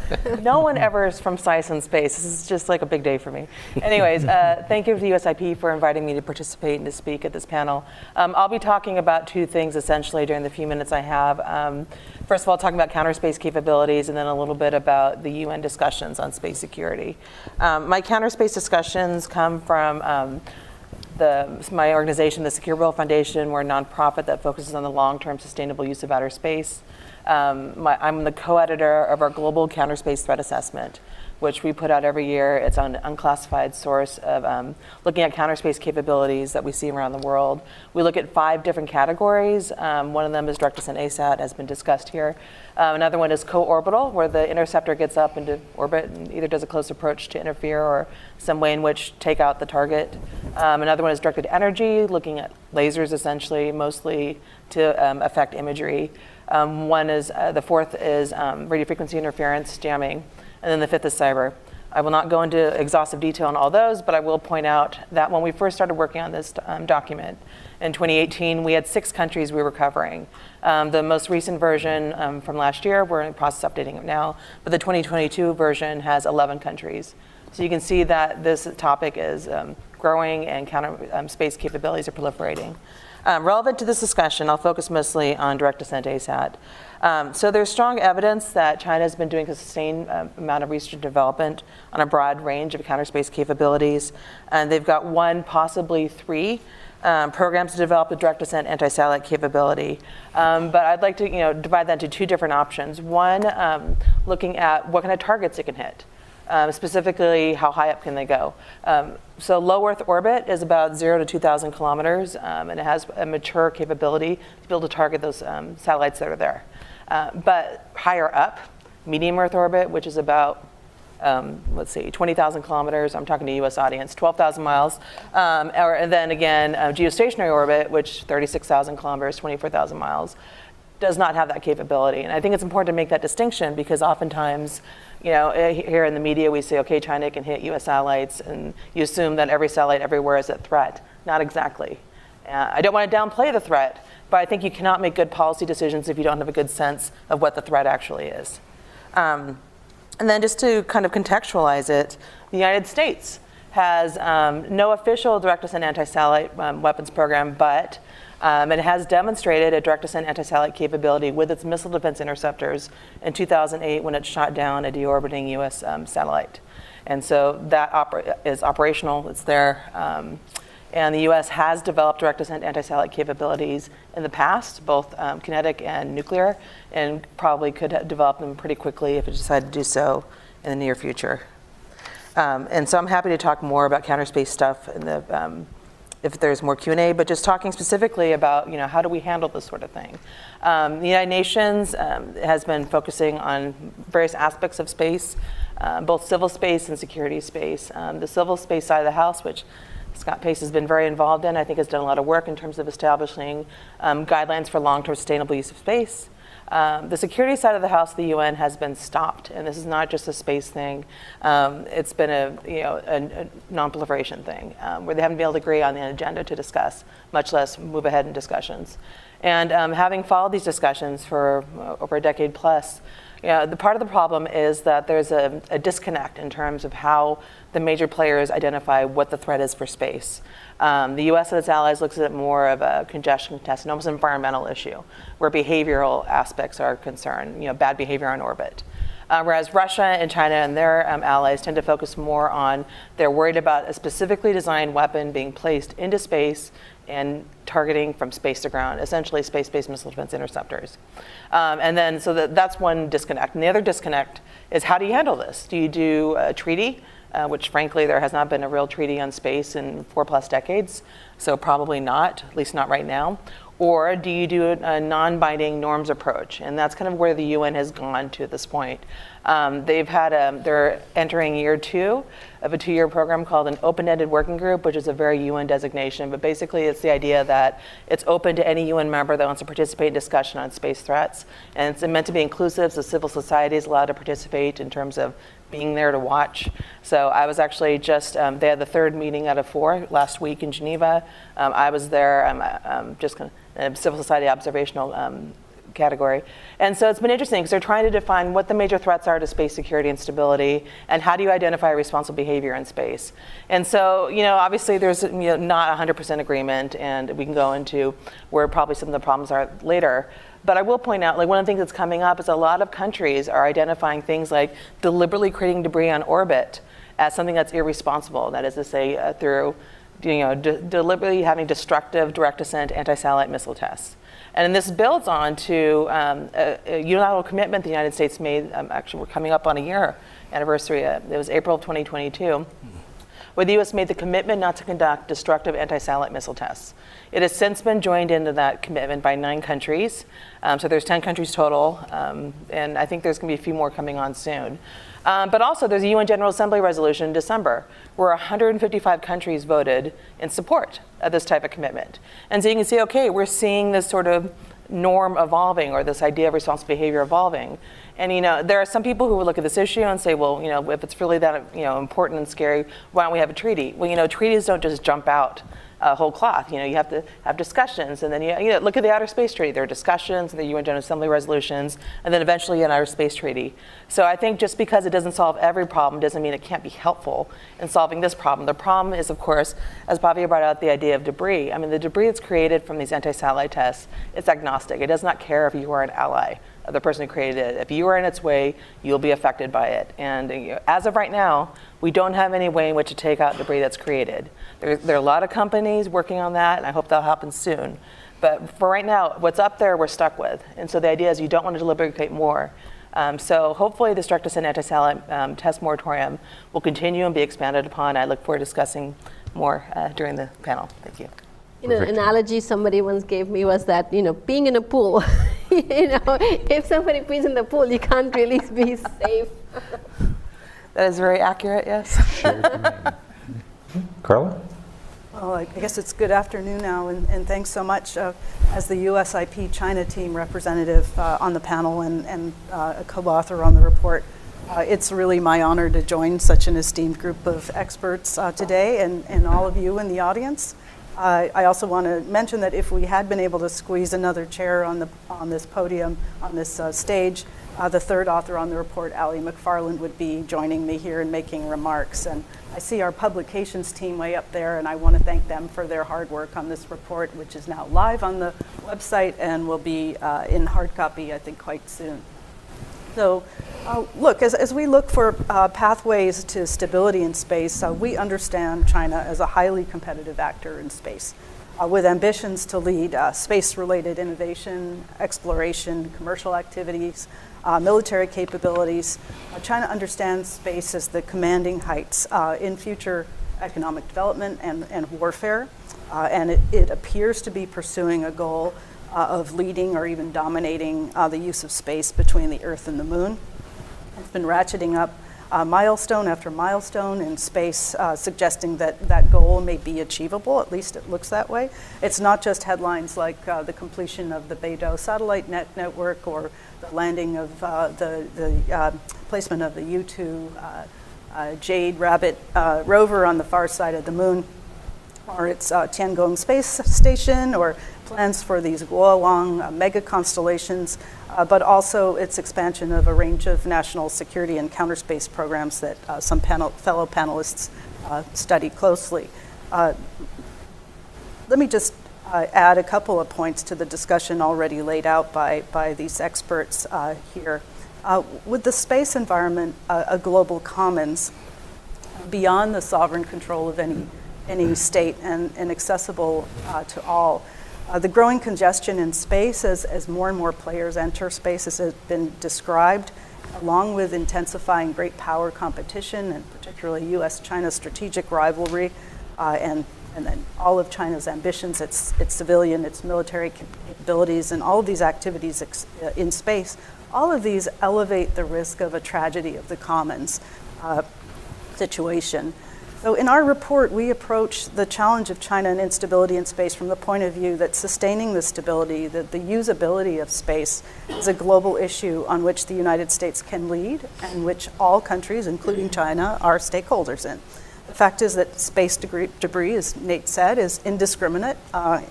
No one ever is from SIS in space. This is just like a big day for me. Anyways, thank you to USIP for inviting me to participate and to speak at this panel. I'll be talking about 2 things essentially during the few minutes I have. First of all, talking about counterspace capabilities, and then a little bit about the UN discussions on space security. My counterspace discussions come from My organization, the Secure World Foundation, we're a nonprofit that focuses on the long-term sustainable use of outer space. I'm the co-editor of our Global Counter Space Threat Assessment, which we put out every year. It's an unclassified source of looking at counter space capabilities that we see around the world. We look at 5 different categories. One of them is direct descent ASAT, has been discussed here. Another one is co-orbital, where the interceptor gets up into orbit and either does a close approach to interfere or some way in which take out the target. Another one is directed energy, looking at lasers essentially, mostly to affect imagery. The fourth is radio frequency interference, jamming. And then the 5th is cyber. I will not go into exhaustive detail on all those, but I will point out that when we first started working on this document in 2018, we had 6 countries we were covering. The most recent version from last year, we're in the process of updating it now, but the 2022 version has 11 countries. So you can see that this topic is growing and counter space capabilities are proliferating. Relevant to this discussion, I'll focus mostly on direct descent ASAT. So there's strong evidence that China has been doing a sustained amount of research and development on a broad range of counter space capabilities. And they've got 1, possibly 3 programs to develop a direct descent anti-satellite capability. But I'd like to divide that into 2 different options. One, looking at what kind of targets it can hit. Specifically, how high up can they go? So low Earth orbit is about 0 to 2,000 kilometers, and it has a mature capability to be able to target those satellites that are there. But higher up, medium Earth orbit, which is about 20,000 kilometers. I'm talking to U.S. audience, 12,000 miles. And then again, geostationary orbit, which 36,000 kilometers, 24,000 miles, does not have that capability. And I think it's important to make that distinction because oftentimes, here in the media, we say, okay, China can hit U.S. satellites, and you assume that every satellite everywhere is a threat. Not exactly. I don't want to downplay the threat, but I think you cannot make good policy decisions if you don't have a good sense of what the threat actually is. And then just to kind of contextualize it, the United States has no official direct descent anti-satellite weapons program, but it has demonstrated a direct descent anti-satellite capability with its missile defense interceptors in 2008 when it shot down a deorbiting U.S. Satellite. And so that is operational, it's there. And the U.S. has developed direct descent anti-satellite capabilities in the past, both kinetic and nuclear, and probably could develop them pretty quickly if it decided to do so in the near future. And so I'm happy to talk more about counter space stuff in the if there's more Q&A, but just talking specifically about, how do we handle this sort of thing? The United Nations has been focusing on various aspects of space, both civil space and security space. The civil space side of the house, which Scott Pace has been very involved in, I think has done a lot of work in terms of establishing guidelines for long-term sustainable use of space. The security side of the house of the UN has been stopped, and this is not just a space thing. It's been a non-proliferation thing where they haven't been able to agree on the agenda to discuss, much less move ahead in discussions. And having followed these discussions for over a decade plus, the part of the problem is that there's a disconnect in terms of how the major players identify what the threat is for space. The U.S. and its allies looks at it more of a congestion test, an almost environmental issue, where behavioral aspects are concerned, bad behavior on orbit. Whereas Russia and China and their allies tend to focus more on, they're worried about a specifically designed weapon being placed into space and targeting from space to ground, essentially space-based missile defense interceptors. And then, so that's one disconnect. And the other disconnect is, how do you handle this? Do you do a treaty, which frankly, there has not been a real treaty on space in 4+ decades, so probably not, at least not right now. Or do you do a non-binding norms approach? And that's kind of where the UN has gone to at this point. They're entering year 2 of a 2-year program called an open-ended working group, which is a very UN designation. But basically, it's the idea that it's open to any UN member that wants to participate in discussion on space threats. And it's meant to be inclusive, so civil society is allowed to participate in terms of being there to watch. So I was actually just, they had the 3rd meeting out of 4 last week in Geneva. I was there, just kind of civil society observational category. And so it's been interesting because they're trying to define what the major threats are to space security and stability, and how do you identify responsible behavior in space. And so, obviously there's not 100% agreement, and we can go into where probably some of the problems are later. But I will point out, one of the things that's coming up is a lot of countries are identifying things like deliberately creating debris on orbit as something that's irresponsible. That is to say, through deliberately having destructive direct descent anti-satellite missile tests. And this builds on to a unilateral commitment the United States made. Actually, we're coming up on a year anniversary. It was April of 2022, where the U.S. made the commitment not to conduct destructive anti-satellite missile tests. It has since been joined into that commitment by 9 countries. So there's 10 countries total, and I think there's going to be a few more coming on soon. But also there's a UN General Assembly resolution in December where 155 countries voted in support of this type of commitment. And so you can see, okay, we're seeing this sort of norm evolving, or this idea of responsible behavior evolving. And there are some people who would look at this issue and say, well, if it's really that important and scary, why don't we have a treaty? Well, treaties don't just jump out whole cloth. You have to have discussions, and then you look at the Outer Space Treaty. There are discussions, and the UN General Assembly resolutions, and then eventually an Outer Space Treaty. So I think just because it doesn't solve every problem doesn't mean it can't be helpful in solving this problem. The problem is, of course, as Bhavya brought out, the idea of debris. I mean, the debris that's created from these anti-satellite tests, it's agnostic. It does not care if you are an ally of the person who created it. If you are in its way, you'll be affected by it. And as of right now, we don't have any way in which to take out debris that's created. There are a lot of companies working on that, and I hope that'll happen soon. But for right now, what's up there, we're stuck with. And so the idea is you don't want to deliberately create more. So hopefully this direct descent anti-satellite test moratorium will continue and be expanded upon. I look forward to discussing more during the panel. Thank you. An analogy somebody once gave me was that, being in a pool, if somebody pees in the pool, you can't really be safe. That is very accurate, yes. Carla? Well, I guess it's good afternoon now, and thanks so much as the USIP China team representative on the panel and a co-author on the report. It's really my honor to join such an esteemed group of experts today, and all of you in the audience. I also want to mention that if we had been able to squeeze another chair on this podium, on this stage, the third author on the report, Allie McFarland, would be joining me here and making remarks. And I see our publications team way up there, and I want to thank them for their hard work on this report, which is now live on the website and will be in hard copy, I think, quite soon. So look, as we look for pathways to stability in space, we understand China as a highly competitive actor in space, with ambitions to lead space-related innovation, exploration, commercial activities, military capabilities. China understands space as the commanding heights in future economic development and warfare, and it appears to be pursuing a goal of leading or even dominating the use of space between the Earth and the Moon. It's been ratcheting up milestone after milestone in space, suggesting that that goal may be achievable. At least it looks that way. It's not just headlines like the completion of the Beidou satellite network or the landing of the placement of the U-2 Jade Rabbit rover on the far side of the Moon, or its Tiangong space station, or plans for these Guowang mega constellations, but also its expansion of a range of national security and counterspace programs that some fellow panelists study closely. Let me just add a couple of points to the discussion already laid out by these experts here. With the space environment a global commons beyond the sovereign control of any state and accessible to all. The growing congestion in space as more and more players enter space, as has been described, along with intensifying great power competition and particularly US-China strategic rivalry, and then all of China's ambitions, its civilian, its military capabilities, and all of these activities in space, all of these elevate the risk of a tragedy of the commons situation. So in our report, we approach the challenge of China and instability in space from the point of view that sustaining the stability, the usability of space, is a global issue on which the United States can lead and which all countries, including China, are stakeholders in. The fact is that space debris, as Nate said, is indiscriminate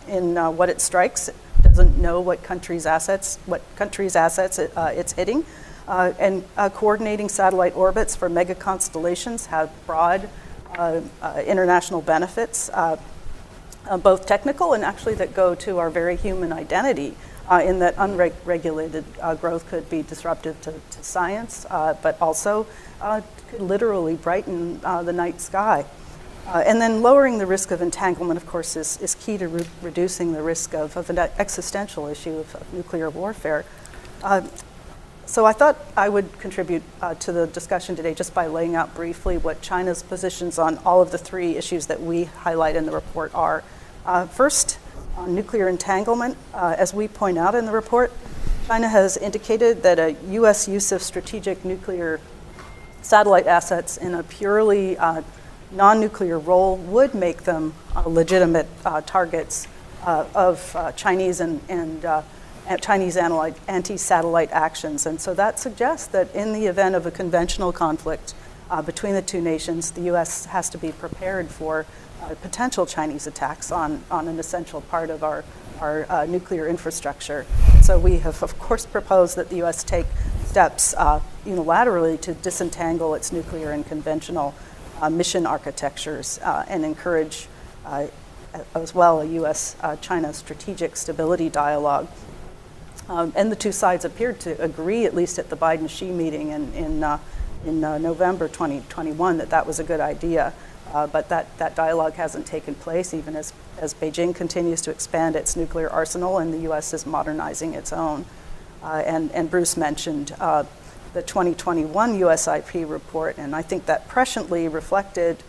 in what it strikes. It doesn't know what country's assets it's hitting. And coordinating satellite orbits for mega constellations have broad international benefits, both technical and actually that go to our very human identity, in that unregulated growth could be disruptive to science, but also could literally brighten the night sky. And then lowering the risk of entanglement, of course, is key to reducing the risk of an existential issue of nuclear warfare. So I thought I would contribute to the discussion today just by laying out briefly what China's positions on all of the three issues that we highlight in the report are. First, on nuclear entanglement, as we point out in the report, China has indicated that a U.S. use of strategic nuclear satellite assets in a purely non-nuclear role would make them legitimate targets of Chinese and Chinese anti-satellite actions. And so that suggests that in the event of a conventional conflict between the two nations, the U.S. has to be prepared for potential Chinese attacks on an essential part of our nuclear infrastructure. So we have, of course, proposed that the U.S. take steps unilaterally to disentangle its nuclear and conventional mission architectures and encourage, as well, a U.S.-China strategic stability dialogue. And the two sides appeared to agree, at least at the Biden-Xi meeting in November 2021, that was a good idea. But that dialogue hasn't taken place, even as Beijing continues to expand its nuclear arsenal and the U.S. is modernizing its own. And Bruce mentioned the 2021 USIP report, and I think that presciently reflected,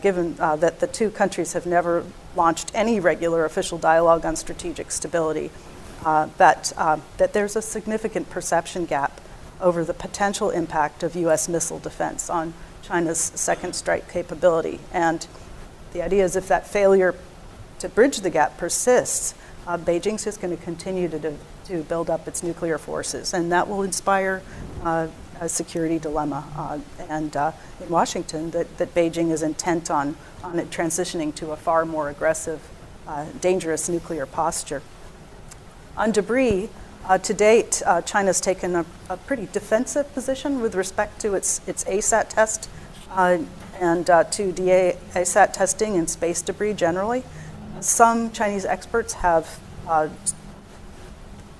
given that the two countries have never launched any regular official dialogue on strategic stability, that there's a significant perception gap over the potential impact of U.S. missile defense on China's second strike capability. And the idea is if that failure to bridge the gap persists, Beijing's just going to continue to build up its nuclear forces, and that will inspire a security dilemma in Washington that Beijing is intent on it transitioning to a far more aggressive, dangerous nuclear posture. On debris, to date, China's taken a pretty defensive position with respect to its ASAT test and to DA-ASAT testing and space debris generally. Some Chinese experts have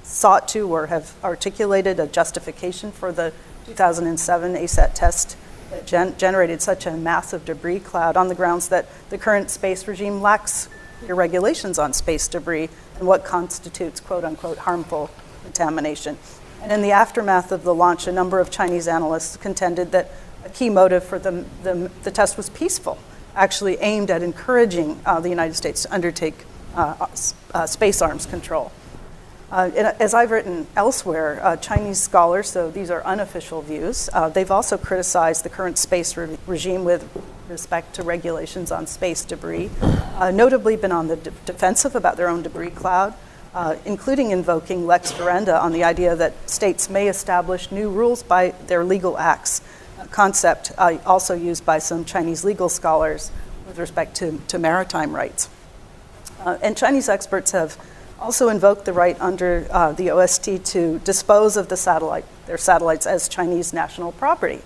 sought to or have articulated a justification for the 2007 ASAT test that generated such a massive debris cloud on the grounds that the current space regime lacks clear regulations on space debris and what constitutes quote-unquote harmful contamination. And in the aftermath of the launch, a number of Chinese analysts contended that a key motive for the test was peaceful, actually aimed at encouraging the United States to undertake space arms control. As I've written elsewhere, Chinese scholars, so these are unofficial views, they've also criticized the current space regime with respect to regulations on space debris, notably been on the defensive about their own debris cloud, including invoking lex ferenda on the idea that states may establish new rules by their legal acts, a concept also used by some Chinese legal scholars with respect to maritime rights. And Chinese experts have also invoked the right under the OST to dispose of their satellites as Chinese national property.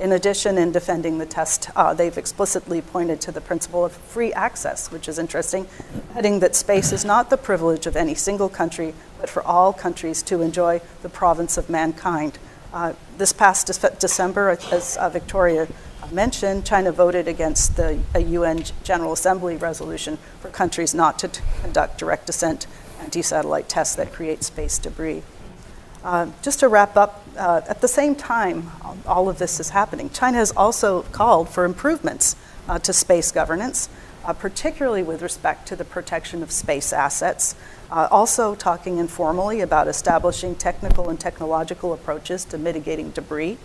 In addition, in defending the test, they've explicitly pointed to the principle of free access, which is interesting, adding that space is not the privilege of any single country, but for all countries to enjoy the province of mankind. This past December, as Victoria mentioned, China voted against the UN General Assembly resolution for countries not to conduct direct descent anti-satellite tests that create space debris. Just to wrap up, at the same time all of this is happening, China has also called for improvements to space governance, particularly with respect to the protection of space assets, also talking informally about establishing technical and technological approaches to mitigating debris.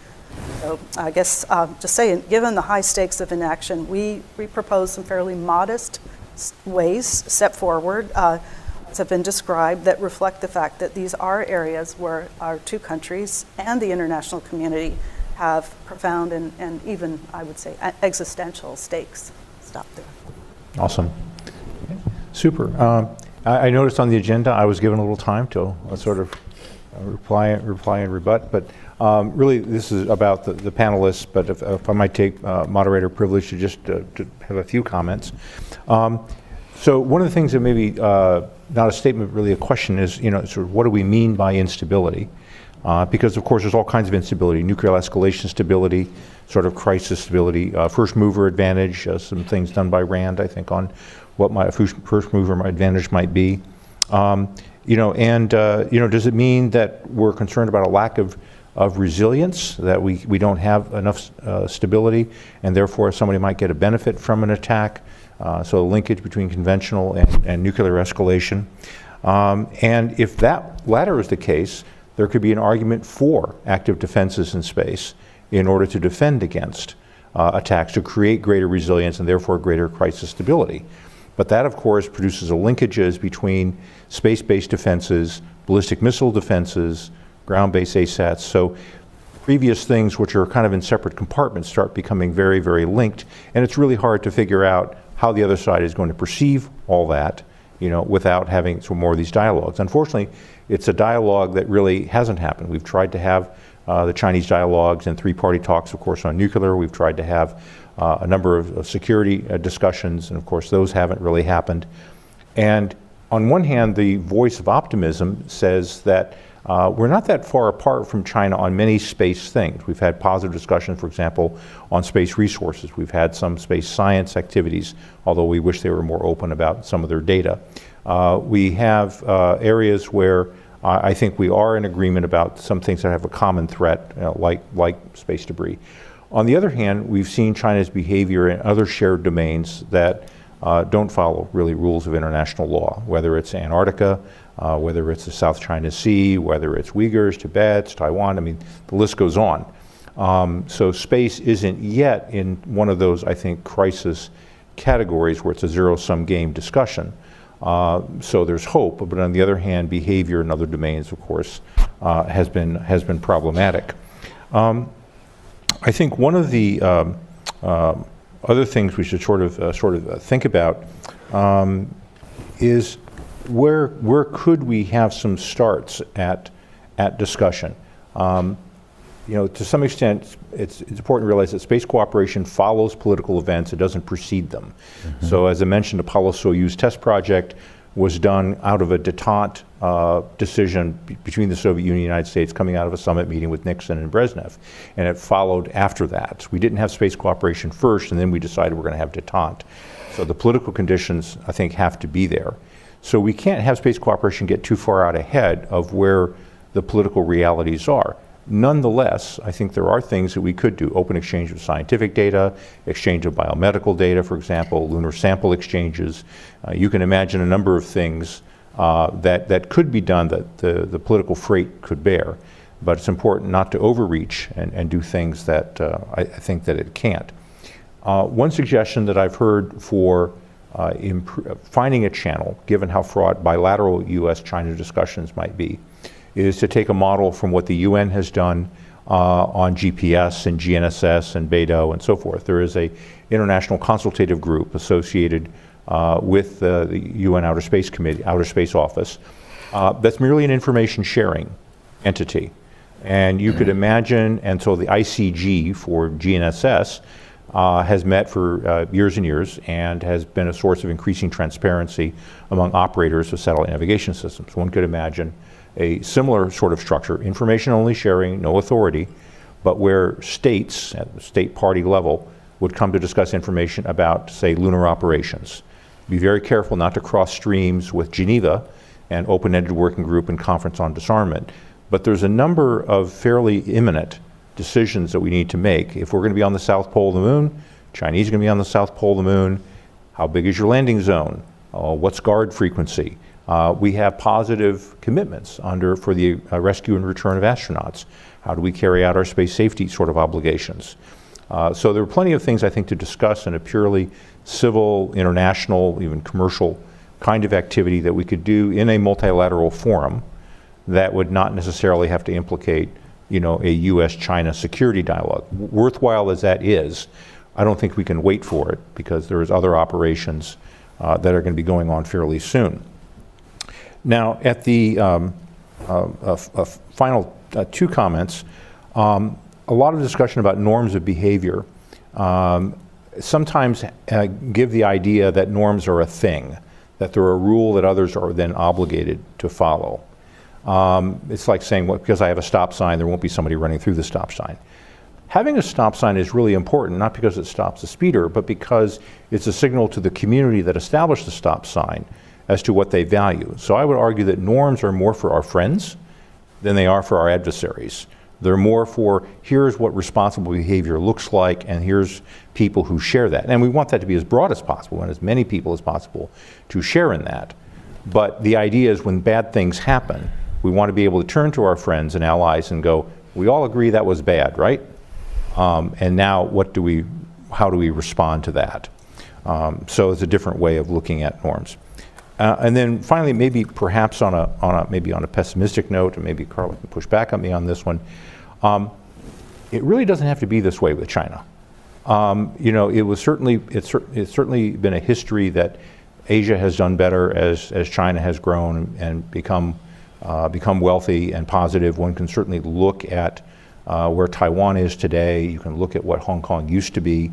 So I guess to say, given the high stakes of inaction, we propose some fairly modest ways, step forward, as have been described, that reflect the fact that these are areas where our two countries and the international community have profound and even, I would say, existential stakes. Stop there. Awesome. Super. I noticed on the agenda I was given a little time to sort of reply and rebut, but really this is about the panelists, but if I might take moderator privilege to just to have a few comments. So one of the things that maybe not a statement, really a question is, sort of what do we mean by instability? Because of course there's all kinds of instability: nuclear escalation stability, sort of crisis stability. First mover advantage, some things done by Rand, I think, on what my first mover advantage might be. Does it mean that we're concerned about a lack of resilience, that we don't have enough stability, and therefore somebody might get a benefit from an attack? So a linkage between conventional and nuclear escalation. And if that latter is the case, there could be an argument for active defenses in space in order to defend against attacks, to create greater resilience and therefore greater crisis stability. But that, of course, produces linkages between space-based defenses, ballistic missile defenses, ground-based ASATs. So previous things which are kind of in separate compartments start becoming very, very linked. And it's really hard to figure out how the other side is going to perceive all that, without having some more of these dialogues. Unfortunately, it's a dialogue that really hasn't happened. We've tried to have the Chinese dialogues and three-party talks, of course, on nuclear. We've tried to have a number of security discussions, and of course, those haven't really happened. And on one hand, the voice of optimism says that we're not that far apart from China on many space things. We've had positive discussions, for example, on space resources. We've had some space science activities, although we wish they were more open about some of their data. We have areas where I think we are in agreement about some things that have a common threat, like space debris. On the other hand, we've seen China's behavior in other shared domains that don't follow really rules of international law, whether it's Antarctica, whether it's the South China Sea, whether it's Uyghurs, Tibet, Taiwan. I mean, the list goes on. So space isn't yet in one of those, I think, crisis categories where it's a zero-sum game discussion. So there's hope, but on the other hand, behavior in other domains, of course, has been problematic. I think one of the other things we should sort of think about is where could we have some starts at discussion. To some extent, it's important to realize that space cooperation follows political events. It doesn't precede them. Mm-hmm. So as I mentioned, Apollo-Soyuz test project was done out of a détente decision between the Soviet Union and the United States coming out of a summit meeting with Nixon and Brezhnev. And it followed after that. We didn't have space cooperation first, and then we decided we're going to have détente. So the political conditions, I think, have to be there. So we can't have space cooperation get too far out ahead of where the political realities are. Nonetheless, I think there are things that we could do. Open exchange of scientific data, exchange of biomedical data, for example, lunar sample exchanges. You can imagine a number of things that could be done that the political freight could bear. But it's important not to overreach and do things that I think that it can't. One suggestion that I've heard for finding a channel, given how fraught bilateral U.S.-China discussions might be, is to take a model from what the UN has done on GPS and GNSS and BeiDou and so forth. There is a international consultative group associated with the UN Outer Space Committee, Outer Space Office, that's merely an information sharing entity. And you could imagine, and so the ICG for GNSS has met for years and years and has been a source of increasing transparency among operators of satellite navigation systems. One could imagine a similar sort of structure, information only sharing, no authority, but where states at the state party level would come to discuss information about, say, lunar operations. Be very careful not to cross streams with Geneva and open-ended working group and conference on disarmament. But there's a number of fairly imminent decisions that we need to make. If we're going to be on the South Pole of the Moon, Chinese are going to be on the South Pole of the Moon. How big is your landing zone? What's guard frequency? We have positive commitments for the rescue and return of astronauts. How do we carry out our space safety sort of obligations? So there are plenty of things I think to discuss in a purely civil, international, even commercial kind of activity that we could do in a multilateral forum that would not necessarily have to implicate, a U.S.-China security dialogue. Worthwhile as that is, I don't think we can wait for it because there's other operations that are going to be going on fairly soon. Now, at the final two comments, a lot of discussion about norms of behavior sometimes give the idea that norms are a thing, that they're a rule that others are then obligated to follow. It's like saying, well, because I have a stop sign, there won't be somebody running through the stop sign. Having a stop sign is really important, not because it stops the speeder, but because it's a signal to the community that established the stop sign as to what they value. So I would argue that norms are more for our friends than they are for our adversaries. They're more for, here's what responsible behavior looks like, and here's people who share that. And we want that to be as broad as possible and as many people as possible to share in that. But the idea is when bad things happen, we want to be able to turn to our friends and allies and go, we all agree that was bad, right? And now how do we respond to that? So it's a different way of looking at norms. And then finally, maybe perhaps on a pessimistic note, and maybe Carla can push back on me on this one, it really doesn't have to be this way with China. It's certainly been a history that Asia has done better as China has grown and become wealthy and positive. One can certainly look at where Taiwan is today. You can look at what Hong Kong used to be.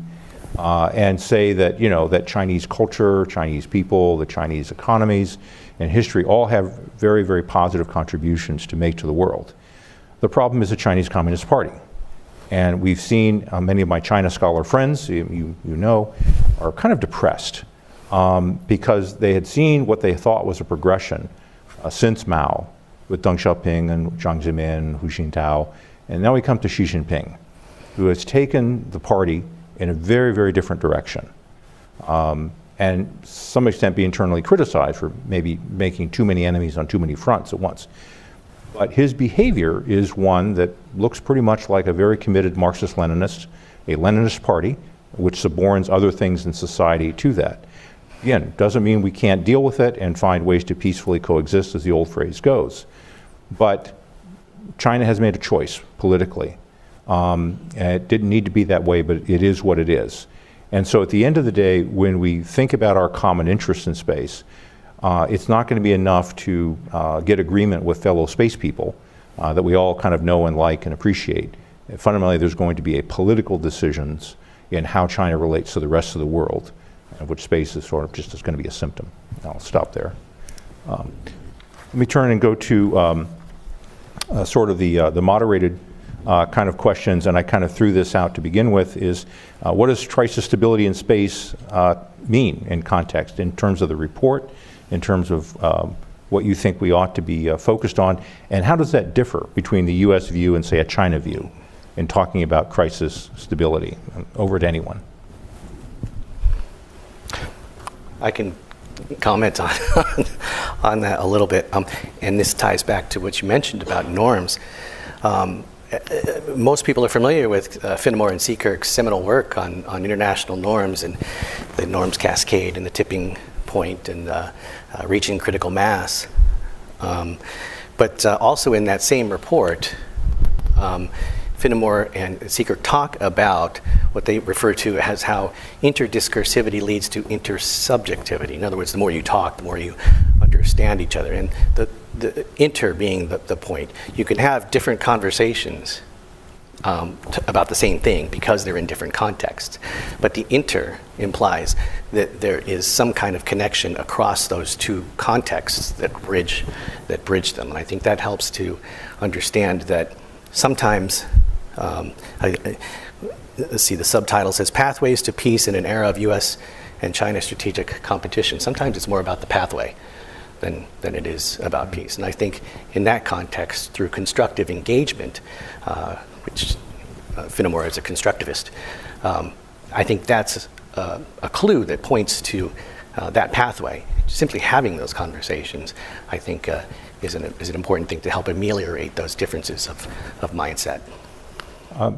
And say that, that Chinese culture, Chinese people, the Chinese economies and history all have very, very positive contributions to make to the world. The problem is the Chinese Communist Party. And we've seen many of my China scholar friends, you know, are kind of depressed because they had seen what they thought was a progression since Mao with Deng Xiaoping and Jiang Zemin, Hu Jintao, and now we come to Xi Jinping, who has taken the party in a very, very different direction. And to some extent be internally criticized for maybe making too many enemies on too many fronts at once. But his behavior is one that looks pretty much like a very committed Marxist-Leninist, a Leninist party, which suborns other things in society to that. Again, doesn't mean we can't deal with it and find ways to peacefully coexist, as the old phrase goes. But China has made a choice politically. And it didn't need to be that way, but it is what it is. And so at the end of the day, when we think about our common interests in space, it's not going to be enough to get agreement with fellow space people that we all kind of know and like and appreciate. Fundamentally, there's going to be a political decisions in how China relates to the rest of the world, of which space is sort of just going to be a symptom. I'll stop there. Let me turn and go to sort of the moderated kind of questions, and I kind of threw this out to begin with, is what does crisis stability in space mean in context, in terms of the report, in terms of what you think we ought to be focused on, and how does that differ between the US view and, say, a China view in talking about crisis stability? Over to anyone. I can comment on that a little bit, and this ties back to what you mentioned about norms. Most people are familiar with Finnemore and Seekirk's seminal work on international norms and the norms cascade and the tipping point and reaching critical mass. But also in that same report, Finnemore and Seekirk talk about what they refer to as how interdiscursivity leads to intersubjectivity. In other words, the more you talk, the more you understand each other. And the inter being the point. You can have different conversations about the same thing because they're in different contexts. But the inter implies that there is some kind of connection across those two contexts that bridge them. And I think that helps to understand that sometimes, let's see, the subtitle says Pathways to Peace in an Era of US and China Strategic Competition. Sometimes it's more about the pathway than it is about peace. And I think in that context, through constructive engagement, which Finnemore is a constructivist, I think that's a clue that points to that pathway. Simply having those conversations, I think, is an important thing to help ameliorate those differences of mindset. A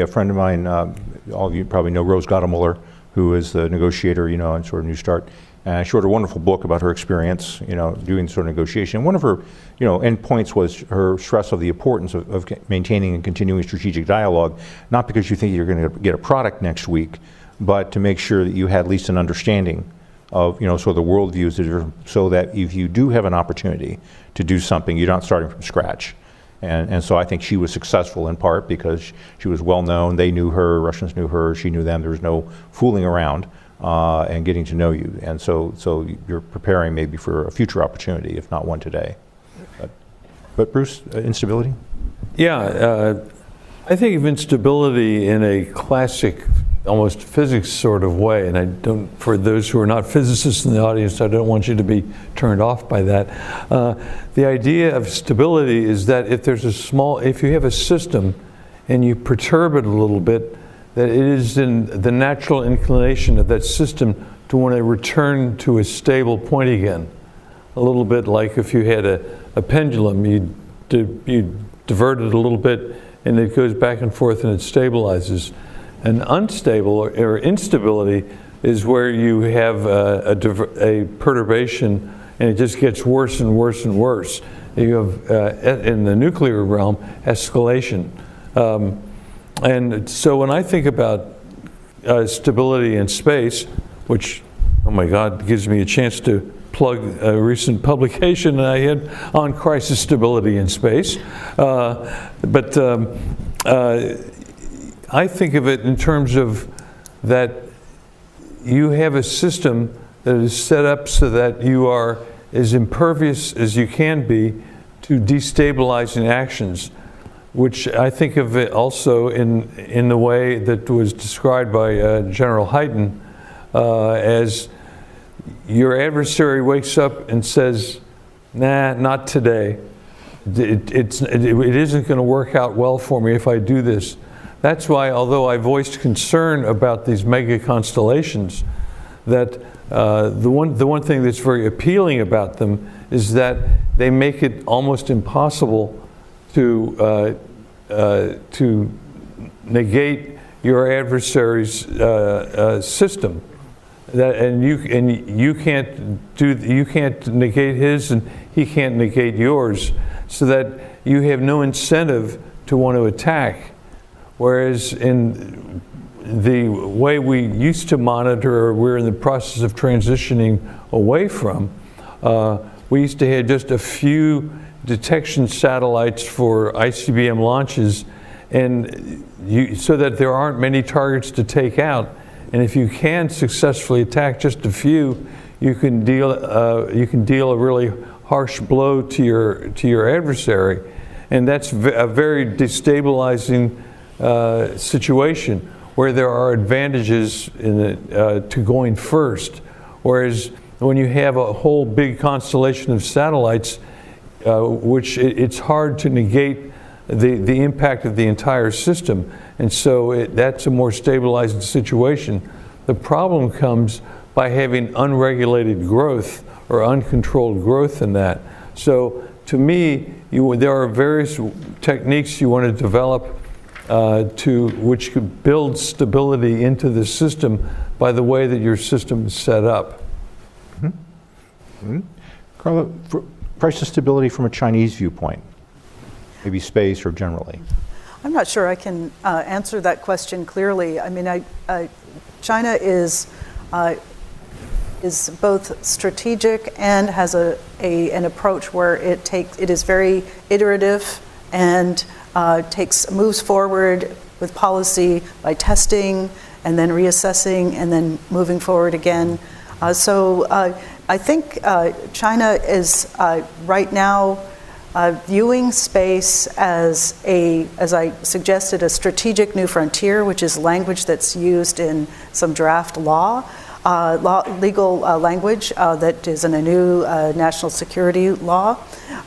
friend of mine, all of you probably know Rose Gottemuller, who is the negotiator, on sort of New Start. And she wrote a wonderful book about her experience, doing sort of negotiation. One of her, end points was her stress of the importance of maintaining and continuing strategic dialogue, not because you think you're going to get a product next week, but to make sure that you had at least an understanding of, sort of the worldviews, so that if you do have an opportunity to do something, you're not starting from scratch. And so I think she was successful in part because she was well known. They knew her, Russians knew her, she knew them. There was no fooling around. And getting to know you. And so you're preparing maybe for a future opportunity, if not one today. But Bruce, instability? Yeah, I think of instability in a classic, almost physics sort of way, and I don't, for those who are not physicists in the audience, I don't want you to be turned off by that. The idea of stability is that if you have a system and you perturb it a little bit, that it is in the natural inclination of that system to want to return to a stable point again. A little bit like if you had a pendulum, you divert it a little bit and it goes back and forth and it stabilizes. And unstable or instability is where you have a perturbation and it just gets worse and worse and worse. You have, in the nuclear realm, escalation. And so when I think about stability in space, which, oh my God, gives me a chance to plug a recent publication I had on crisis stability in space. But I think of it in terms of that you have a system that is set up so that you are as impervious as you can be to destabilizing actions, which I think of it also in the way that was described by General Hyten as your adversary wakes up and says, nah, not today. It isn't going to work out well for me if I do this. That's why, although I voiced concern about these mega constellations, that the one thing that's very appealing about them is that they make it almost impossible to negate your adversary's system. You can't negate his, and he can't negate yours, so that you have no incentive to want to attack. Whereas in the way we used to monitor, or we're in the process of transitioning away from, we used to have just a few detection satellites for ICBM launches, and so that there aren't many targets to take out. And if you can successfully attack just a few, you can deal a really harsh blow to your adversary, and that's a very destabilizing situation where there are advantages to going first. Whereas when you have a whole big constellation of satellites, which it's hard to negate the impact of the entire system. And so that's a more stabilizing situation. The problem comes by having unregulated growth or uncontrolled growth in that. So to me, there are various techniques you want to develop which could build stability into the system by the way that your system is set up. Mm-hmm. Carla, for crisis stability from a Chinese viewpoint, maybe space or generally? I'm not sure I can answer that question clearly. I mean, China is both strategic and has an approach where it is very iterative and moves forward with policy by testing and then reassessing and then moving forward again. So I think China is right now viewing space as I suggested, a strategic new frontier, which is language that's used in some draft legal language that is in a new national security law.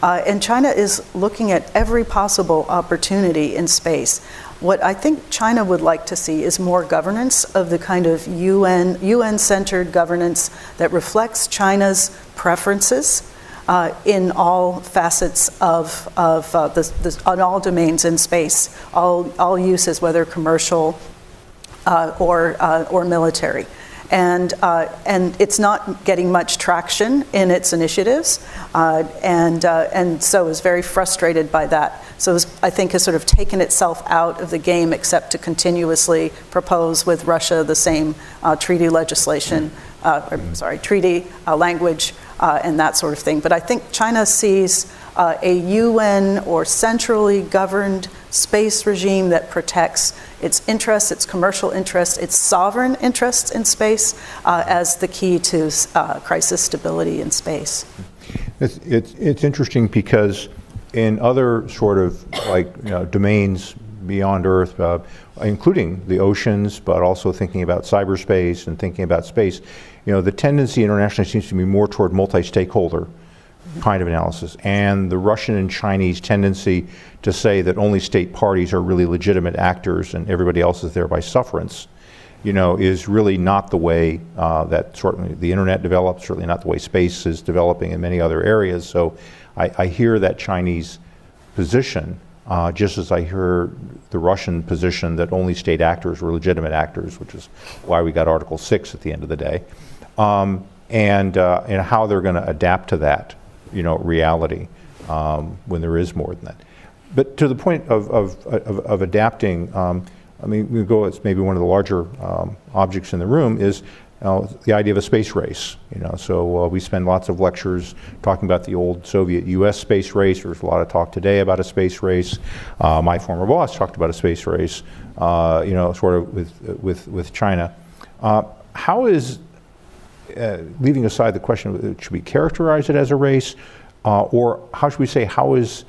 And China is looking at every possible opportunity in space. What I think China would like to see is more governance of the kind of UN-centered governance that reflects China's preferences in all facets of on all domains in space, all uses, whether commercial or military. And it's not getting much traction in its initiatives, and so is very frustrated by that. So I think has sort of taken itself out of the game, except to continuously propose with Russia the same treaty legislation, treaty language, and that sort of thing. But I think China sees a UN or centrally governed space regime that protects its interests, its commercial interests, its sovereign interests in space as the key to crisis stability in space. It's interesting because in other sort of domains beyond Earth, including the oceans, but also thinking about cyberspace and thinking about space, the tendency internationally seems to be more toward multi-stakeholder kind of analysis. And the Russian and Chinese tendency to say that only state parties are really legitimate actors and everybody else is there by sufferance, is really not the way that certainly the internet develops, certainly not the way space is developing in many other areas. So I hear that Chinese position, just as I hear the Russian position that only state actors were legitimate actors, which is why we got Article 6 at the end of the day, and how they're going to adapt to that, reality when there is more than that. But to the point of adapting, we go, it's maybe one of the larger objects in the room is the idea of a space race. So we spend lots of lectures talking about the old Soviet-U.S. space race. There's a lot of talk today about a space race. My former boss talked about a space race, sort of with China. How is, leaving aside the question, should we characterize it as a race, or how should we say, how is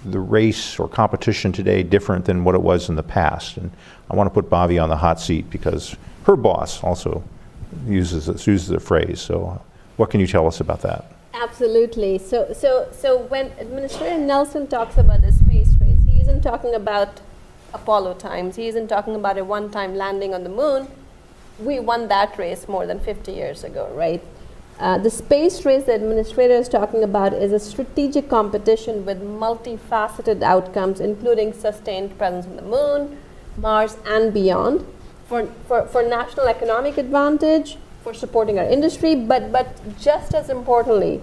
the race or competition today different than what it was in the past? And I want to put Bhavya on the hot seat because her boss also uses the phrase. So what can you tell us about that? Absolutely. So when Administrator Nelson talks about the space race, he isn't talking about Apollo times. He isn't talking about a one-time landing on the moon. We won that race more than 50 years ago, right? The space race the administrator is talking about is a strategic competition with multifaceted outcomes, including sustained presence on the moon, Mars, and beyond, for national economic advantage, for supporting our industry, but just as importantly,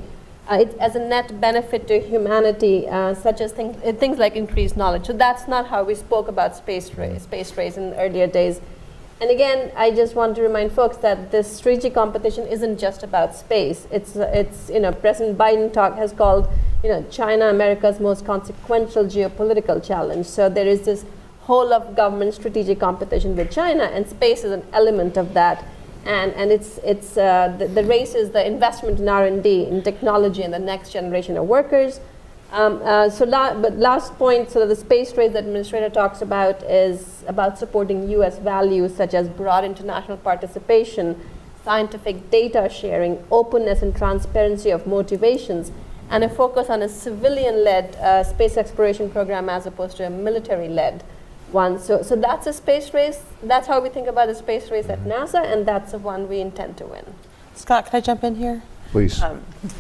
it's as a net benefit to humanity, such as things like increased knowledge. So that's not how we spoke about space race in earlier days. And again, I just want to remind folks that this strategic competition isn't just about space. It's President Biden has called China America's most consequential geopolitical challenge. So there is this whole of government strategic competition with China, and space is an element of that. And it's the race is the investment in R&D, in technology, and the next generation of workers. But last point, so the space race the administrator talks about is about supporting U.S. values such as broad international participation, scientific data sharing, openness and transparency of motivations, and a focus on a civilian-led space exploration program as opposed to a military-led one. So that's a space race. That's how we think about the space race at NASA, and that's the one we intend to win. Scott, can I jump in here? Please.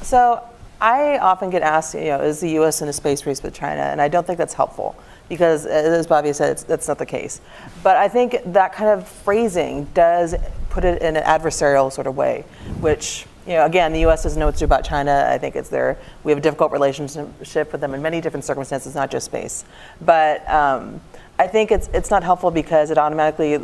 So I often get asked, is the U.S. in a space race with China? And I don't think that's helpful because, as Bhavya said, that's not the case. But I think that kind of phrasing does put it in an adversarial sort of way, which, again, the U.S. doesn't know what to do about China. I think we have a difficult relationship with them in many different circumstances, not just space. But I think it's not helpful because it automatically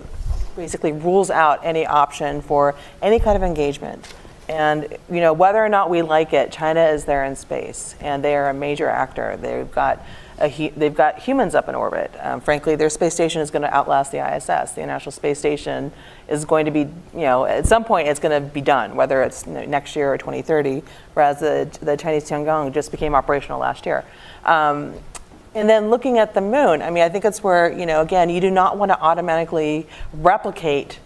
basically rules out any option for any kind of engagement. And whether or not we like it, China is there in space, and they are a major actor. They've got humans up in orbit. Frankly, their space station is going to outlast the ISS. The International Space Station is going to be, at some point, it's going to be done, whether it's next year or 2030. Whereas the Chinese Tiangong just became operational last year. And then looking at the moon, I think it's where again, you do not want to automatically replicate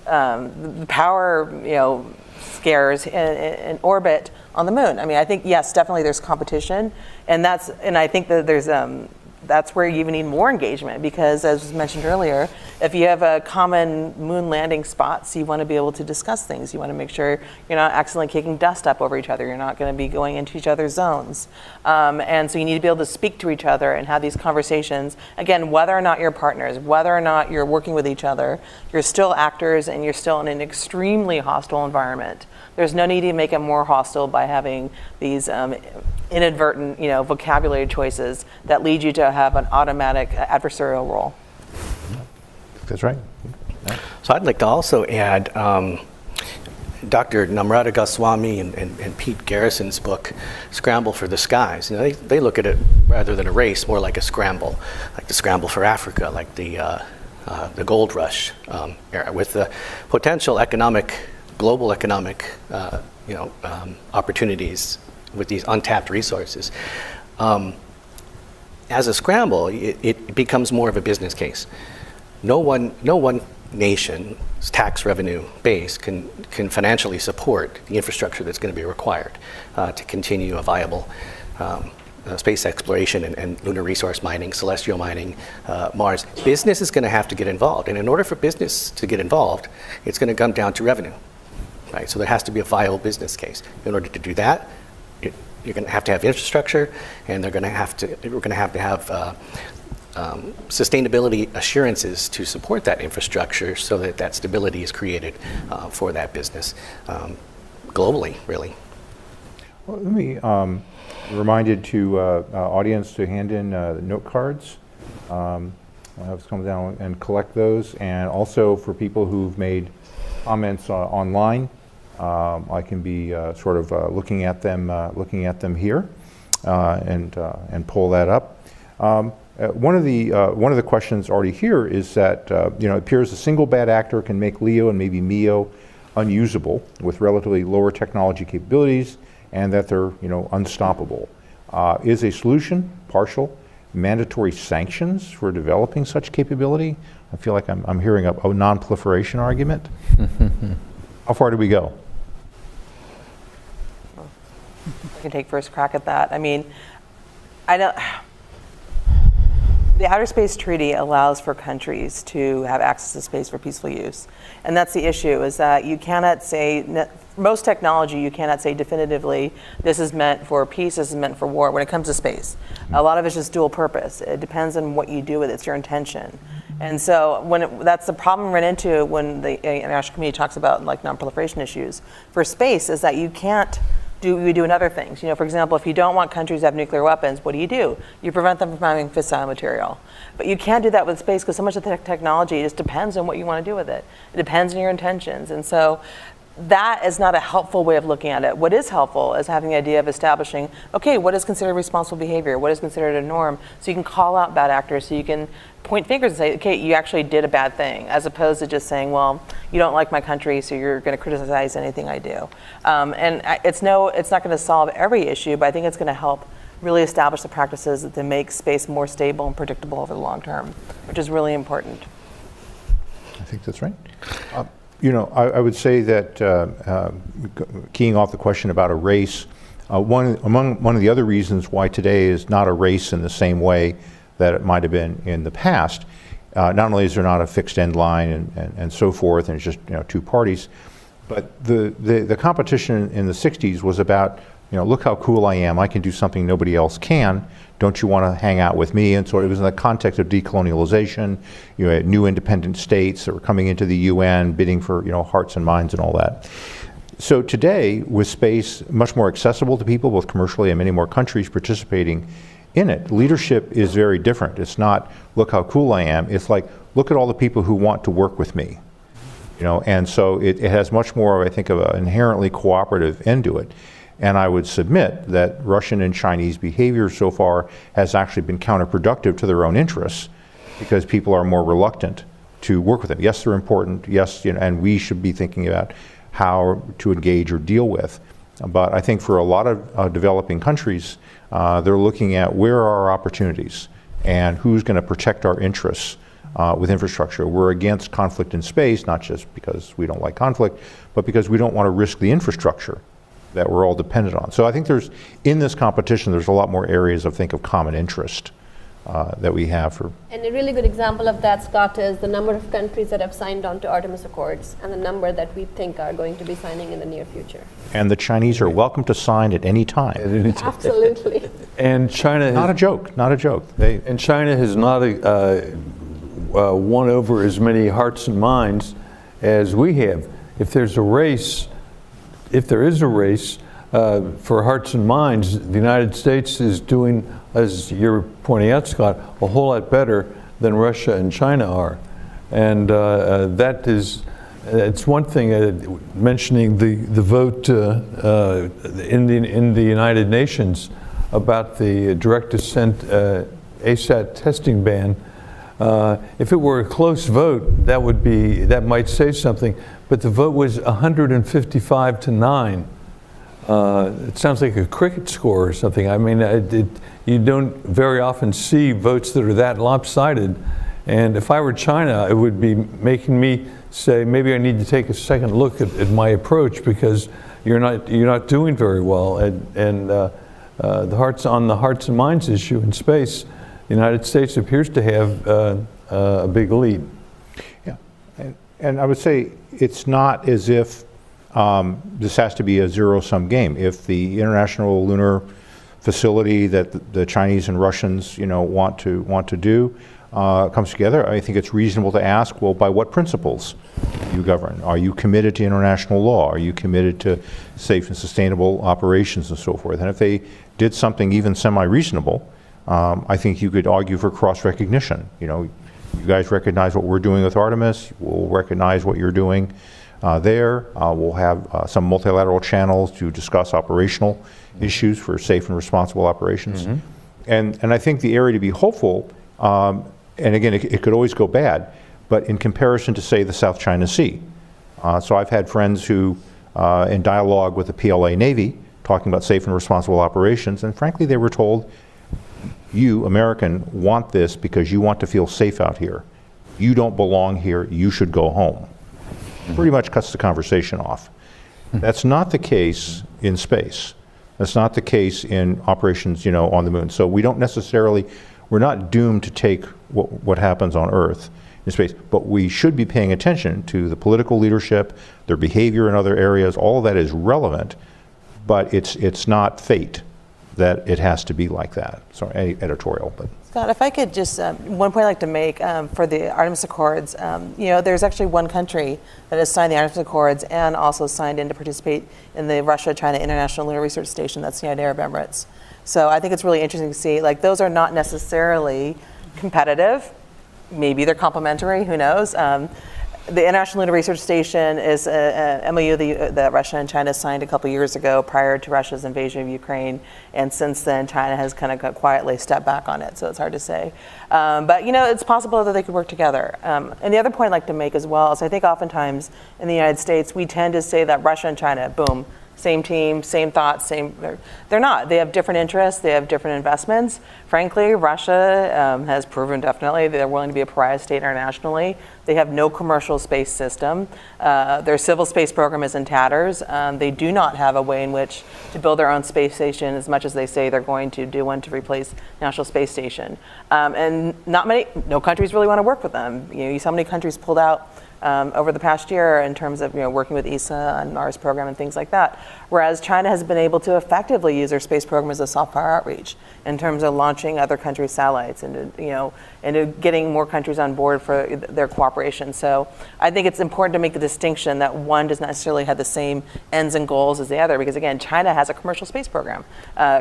the power, scares in orbit on the moon. I think, yes, definitely there's competition, and I think that that's where you even need more engagement because, as was mentioned earlier, if you have a common moon landing spots, you want to be able to discuss things. You want to make sure you're not accidentally kicking dust up over each other. You're not going to be going into each other's zones. And so you need to be able to speak to each other and have these conversations. Again, whether or not you're partners, whether or not you're working with each other, you're still actors and you're still in an extremely hostile environment. There's no need to make it more hostile by having these inadvertent, vocabulary choices that lead you to have an automatic adversarial role. That's right. So I'd like to also add Dr. Namrata Goswami and Pete Garrison's book, Scramble for the Skies. They look at it rather than a race, more like a scramble, like the scramble for Africa, like the gold rush era, with the potential global economic opportunities with these untapped resources. as a scramble, it becomes more of a business case. No one nation's tax revenue base can financially support the infrastructure that's going to be required to continue a viable space exploration and lunar resource mining, celestial mining, Mars. Business is going to have to get involved, and in order for business to get involved, it's going to come down to revenue, right? So there has to be a viable business case. In order to do that, you're going to have infrastructure, and we're going to have to have sustainability assurances to support that infrastructure, so that stability is created for that business globally, really. Well, let me reminded to audience to hand in note cards. I'll have us come down and collect those, and also for people who've made comments online, I can be sort of looking at them here and pull that up. One of the questions already here is that it appears a single bad actor can make LEO and maybe MEO unusable with relatively lower technology capabilities, and that they're unstoppable. Is a solution partial mandatory sanctions for developing such capability? I feel like I'm hearing a non-proliferation argument. How far do we go? I can take first crack at that. I mean, the Outer Space Treaty allows for countries to have access to space for peaceful use. And that's the issue, is that you cannot say, most technology, you cannot say definitively, this is meant for peace, this is meant for war when it comes to space. A lot of it's just dual purpose. It depends on what you do with it, it's your intention. And so that's the problem we run into when the international community talks about like non-proliferation issues. For space is that you can't we do in other things. For example, if you don't want countries to have nuclear weapons, what do? You prevent them from having fissile material. But you can't do that with space because so much of the technology just depends on what you want to do with it. It depends on your intentions. And so that is not a helpful way of looking at it. What is helpful is having the idea of establishing, okay, what is considered responsible behavior? What is considered a norm? So you can call out bad actors, so you can point fingers and say, okay, you actually did a bad thing, as opposed to just saying, well, you don't like my country, so you're going to criticize anything I do. And it's not going to solve every issue, but I think it's going to help really establish the practices that make space more stable and predictable over the long term, which is really important. I think that's right. I would say that keying off the question about a race, one of the other reasons why today is not a race in the same way that it might have been in the past, not only is there not a fixed end line and so forth, and it's just two parties, but the competition in the 60s was about, look how cool I am, I can do something nobody else can, don't you want to hang out with me? And so it was in the context of decolonialization, had new independent states that were coming into the UN, bidding for hearts and minds and all that. So today, with space much more accessible to people, both commercially and many more countries participating in it, leadership is very different. It's not, look how cool I am, it's like, look at all the people who want to work with me. And so it has much more, I think, of an inherently cooperative end to it. And I would submit that Russian and Chinese behavior so far has actually been counterproductive to their own interests, because people are more reluctant to work with them. Yes, they're important, yes, and we should be thinking about how to engage or deal with. But I think for a lot of developing countries, they're looking at where are our opportunities and who's going to protect our interests with infrastructure. We're against conflict in space, not just because we don't like conflict, but because we don't want to risk the infrastructure that we're all dependent on. So I think in this competition, there's a lot more areas of common interest that we have for. And a really good example of that, Scott, is the number of countries that have signed on to Artemis Accords and the number that we think are going to be signing in the near future. And the Chinese are welcome to sign at any time. Absolutely. And China not a joke. And China has not won over as many hearts and minds as we have. If there is a race for hearts and minds, the United States is doing, as you're pointing out, Scott, a whole lot better than Russia and China are. And it's one thing, mentioning the vote in the United Nations about the direct descent ASAT testing ban. If it were a close vote, that might say something, but the vote was 155 to 9 it sounds like a cricket score or something. I mean, you don't very often see votes that are that lopsided. And if I were China, it would be making me say, maybe I need to take a second look at my approach, because you're not doing very well. And the hearts and minds issue in space, the United States appears to have a big lead. Yeah, and I would say it's not as if this has to be a zero-sum game. If the International Lunar Facility that the Chinese and Russians, want to do comes together, I think it's reasonable to ask, well, by what principles do you govern? Are you committed to international law? Are you committed to safe and sustainable operations and so forth? And if they did something even semi-reasonable, I think you could argue for cross-recognition. You guys recognize what we're doing with Artemis. We'll recognize what you're doing there. We'll have some multilateral channels to discuss operational issues for safe and responsible operations. Mm-hmm. And I think the area to be hopeful, and again, it could always go bad, but in comparison to, say, the South China Sea. So I've had friends who, in dialogue with the PLA Navy, talking about safe and responsible operations, and frankly, they were told, you, American, want this because you want to feel safe out here. You don't belong here, you should go home. Pretty much cuts the conversation off. That's not the case in space. That's not the case in operations, on the moon. So we don't necessarily, we're not doomed to take what happens on Earth in space, but we should be paying attention to the political leadership, their behavior in other areas. All of that is relevant, but it's not fate that it has to be like that. Sorry, editorial, but. Scott, if I could just, one point I'd like to make for the Artemis Accords, there's actually one country that has signed the Artemis Accords and also signed in to participate in the Russia-China International Lunar Research Station, that's the United Arab Emirates. So I think it's really interesting to see, those are not necessarily competitive. Maybe they're complementary, who knows? The International Lunar Research Station is a MOU that Russia and China signed a couple years ago prior to Russia's invasion of Ukraine, and since then China has kind of quietly stepped back on it, so it's hard to say. But it's possible that they could work together. And the other point I'd like to make as well is I think oftentimes in the United States we tend to say that Russia and China, boom, same team, same thoughts, they're not. They have different interests, they have different investments. Frankly, Russia has proven definitely they're willing to be a pariah state internationally. They have no commercial space system. Their civil space program is in tatters. They do not have a way in which to build their own space station as much as they say they're going to do one to replace National Space Station. And no countries really want to work with them. You saw how many countries pulled out over the past year in terms of working with ESA on Mars program and things like that. Whereas China has been able to effectively use their space program as a soft power outreach in terms of launching other countries' satellites and getting more countries on board for their cooperation. So I think it's important to make the distinction that one does not necessarily have the same ends and goals as the other, because again, China has a commercial space program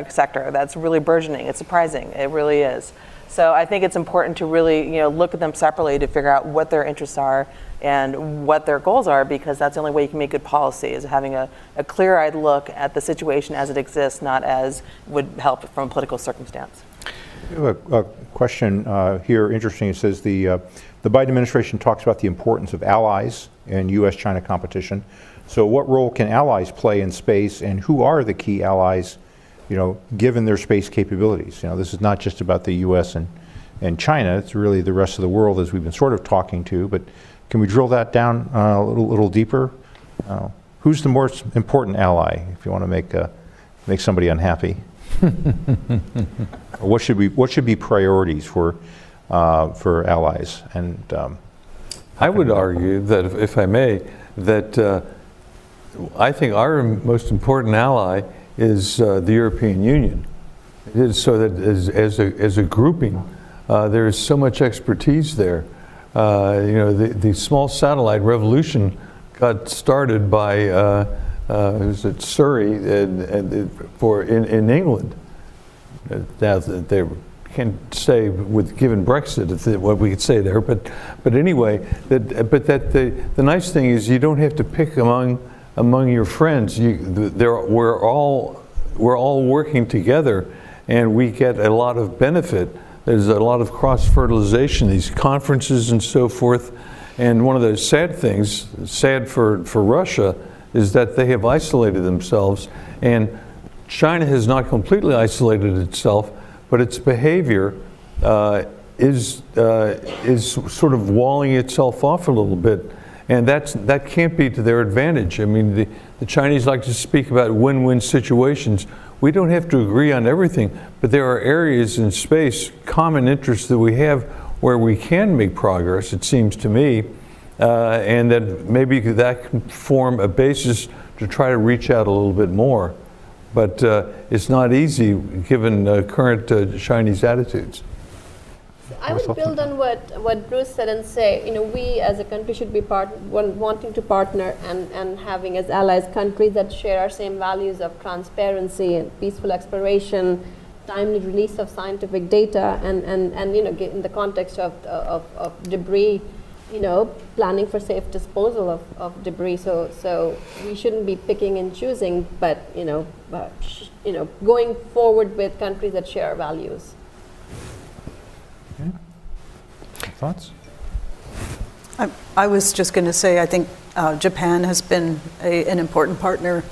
sector that's really burgeoning. It's surprising, it really is. So I think it's important to really look at them separately to figure out what their interests are and what their goals are, because that's the only way you can make good policy, is having a clear-eyed look at the situation as it exists, not as would help from a political circumstance. We have a question here, interesting. It says the Biden administration talks about the importance of allies in U.S.-China competition. So what role can allies play in space, and who are the key allies, given their space capabilities? This is not just about the U.S. and China, it's really the rest of the world, as we've been sort of talking to, but can we drill that down a little deeper? Who's the most important ally, if you want to make somebody unhappy? What should be priorities for allies? And I would argue that, if I may, that I think our most important ally is the European Union. It is so that as a grouping, there is so much expertise there. The small satellite revolution got started by was it Surrey in England. Now they can't say given Brexit what we could say there, but anyway, the nice thing is you don't have to pick among your friends. We're all working together, and we get a lot of benefit. There's a lot of cross-fertilization, these conferences and so forth. And one of the sad things, sad for Russia, is that they have isolated themselves, and China has not completely isolated itself, but its behavior is sort of walling itself off a little bit, and that can't be to their advantage. I mean, the Chinese like to speak about win-win situations. We don't have to agree on everything, but there are areas in space, common interests that we have where we can make progress, it seems to me, and that maybe that can form a basis to try to reach out a little bit more. But it's not easy given current Chinese attitudes. I would build on what Bruce said and say, we as a country should be wanting to partner and having as allies countries that share our same values of transparency and peaceful exploration, timely release of scientific data, and in the context of debris, planning for safe disposal of debris. So we shouldn't be picking and choosing, but going forward with countries that share our values. Okay. Thoughts? I was just going to say, I think Japan has been an important partner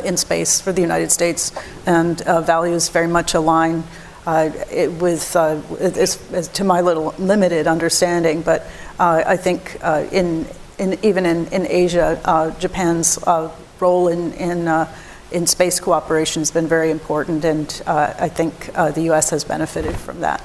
in space for the United States, and values very much align with, to my little limited understanding, but I think even in Asia, Japan's role in space cooperation has been very important, and I think the U.S. has benefited from that.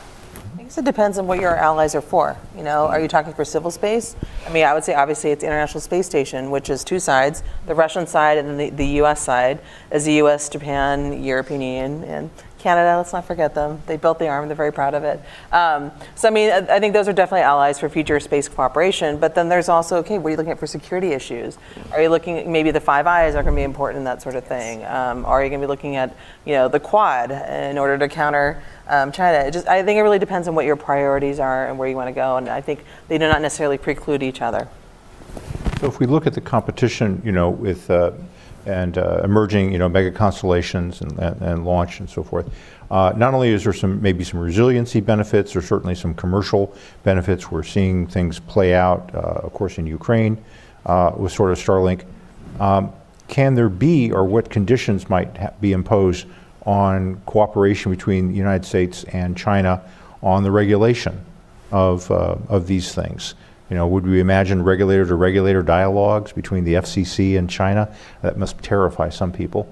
I guess it depends on what your allies are for. Are you talking for civil space? I mean, I would say obviously it's the International Space Station, which is two sides, the Russian side and then the U.S. side, as the U.S., Japan, European Union, and Canada, let's not forget them. They built the arm, they're very proud of it. So I mean, I think those are definitely allies for future space cooperation, but then there's also, okay, what are you looking at for security issues? Are you looking, maybe the Five Eyes are gonna be important in that sort of thing. Are you gonna be looking at, the Quad in order to counter China? I think it really depends on what your priorities are and where you wanna go, and I think they do not necessarily preclude each other. So if we look at the competition, with emerging, mega constellations and launch and so forth, not only is there maybe some resiliency benefits, there's certainly some commercial benefits. We're seeing things play out, of course, in Ukraine with sort of Starlink. Can there be, or what conditions might be imposed on cooperation between the United States and China on the regulation of these things? Would we imagine regulator-to-regulator dialogues between the FCC and China? That must terrify some people.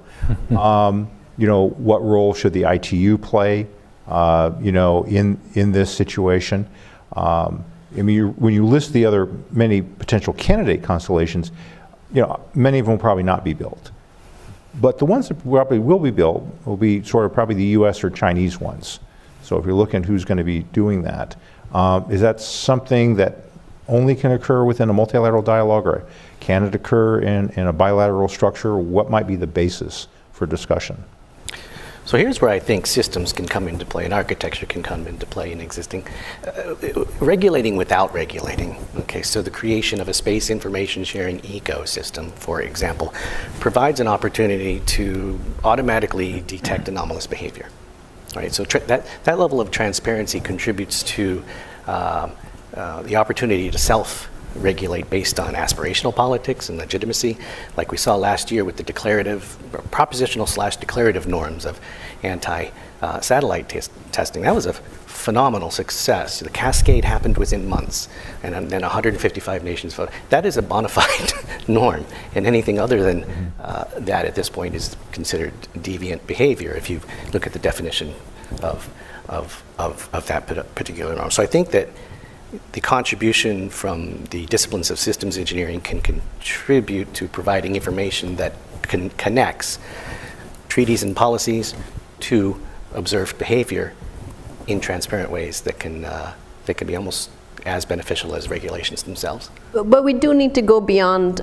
What role should the ITU play, in this situation? I mean, when you list the other many potential candidate constellations, many of them will probably not be built. But the ones that probably will be built will be sort of probably the U.S. or Chinese ones. So if you're looking at who's going to be doing that, is that something that only can occur within a multilateral dialogue, or can it occur in a bilateral structure? What might be the basis for discussion? So here's where I think systems can come into play and architecture can come into play in existing. Regulating without regulating. Okay, so the creation of a space information sharing ecosystem, for example, provides an opportunity to automatically detect anomalous behavior. Right, so that level of transparency contributes to the opportunity to self-regulate based on aspirational politics and legitimacy, like we saw last year with the propositional/declarative norms of anti-satellite testing. That was a phenomenal success. The cascade happened within months, and then 155 nations voted. That is a bona fide norm, and anything other than that at this point is considered deviant behavior if you look at the definition of that particular norm. So I think that the contribution from the disciplines of systems engineering can contribute to providing information that connects treaties and policies to observed behavior in transparent ways that can be almost as beneficial as regulations themselves. But we do need to go beyond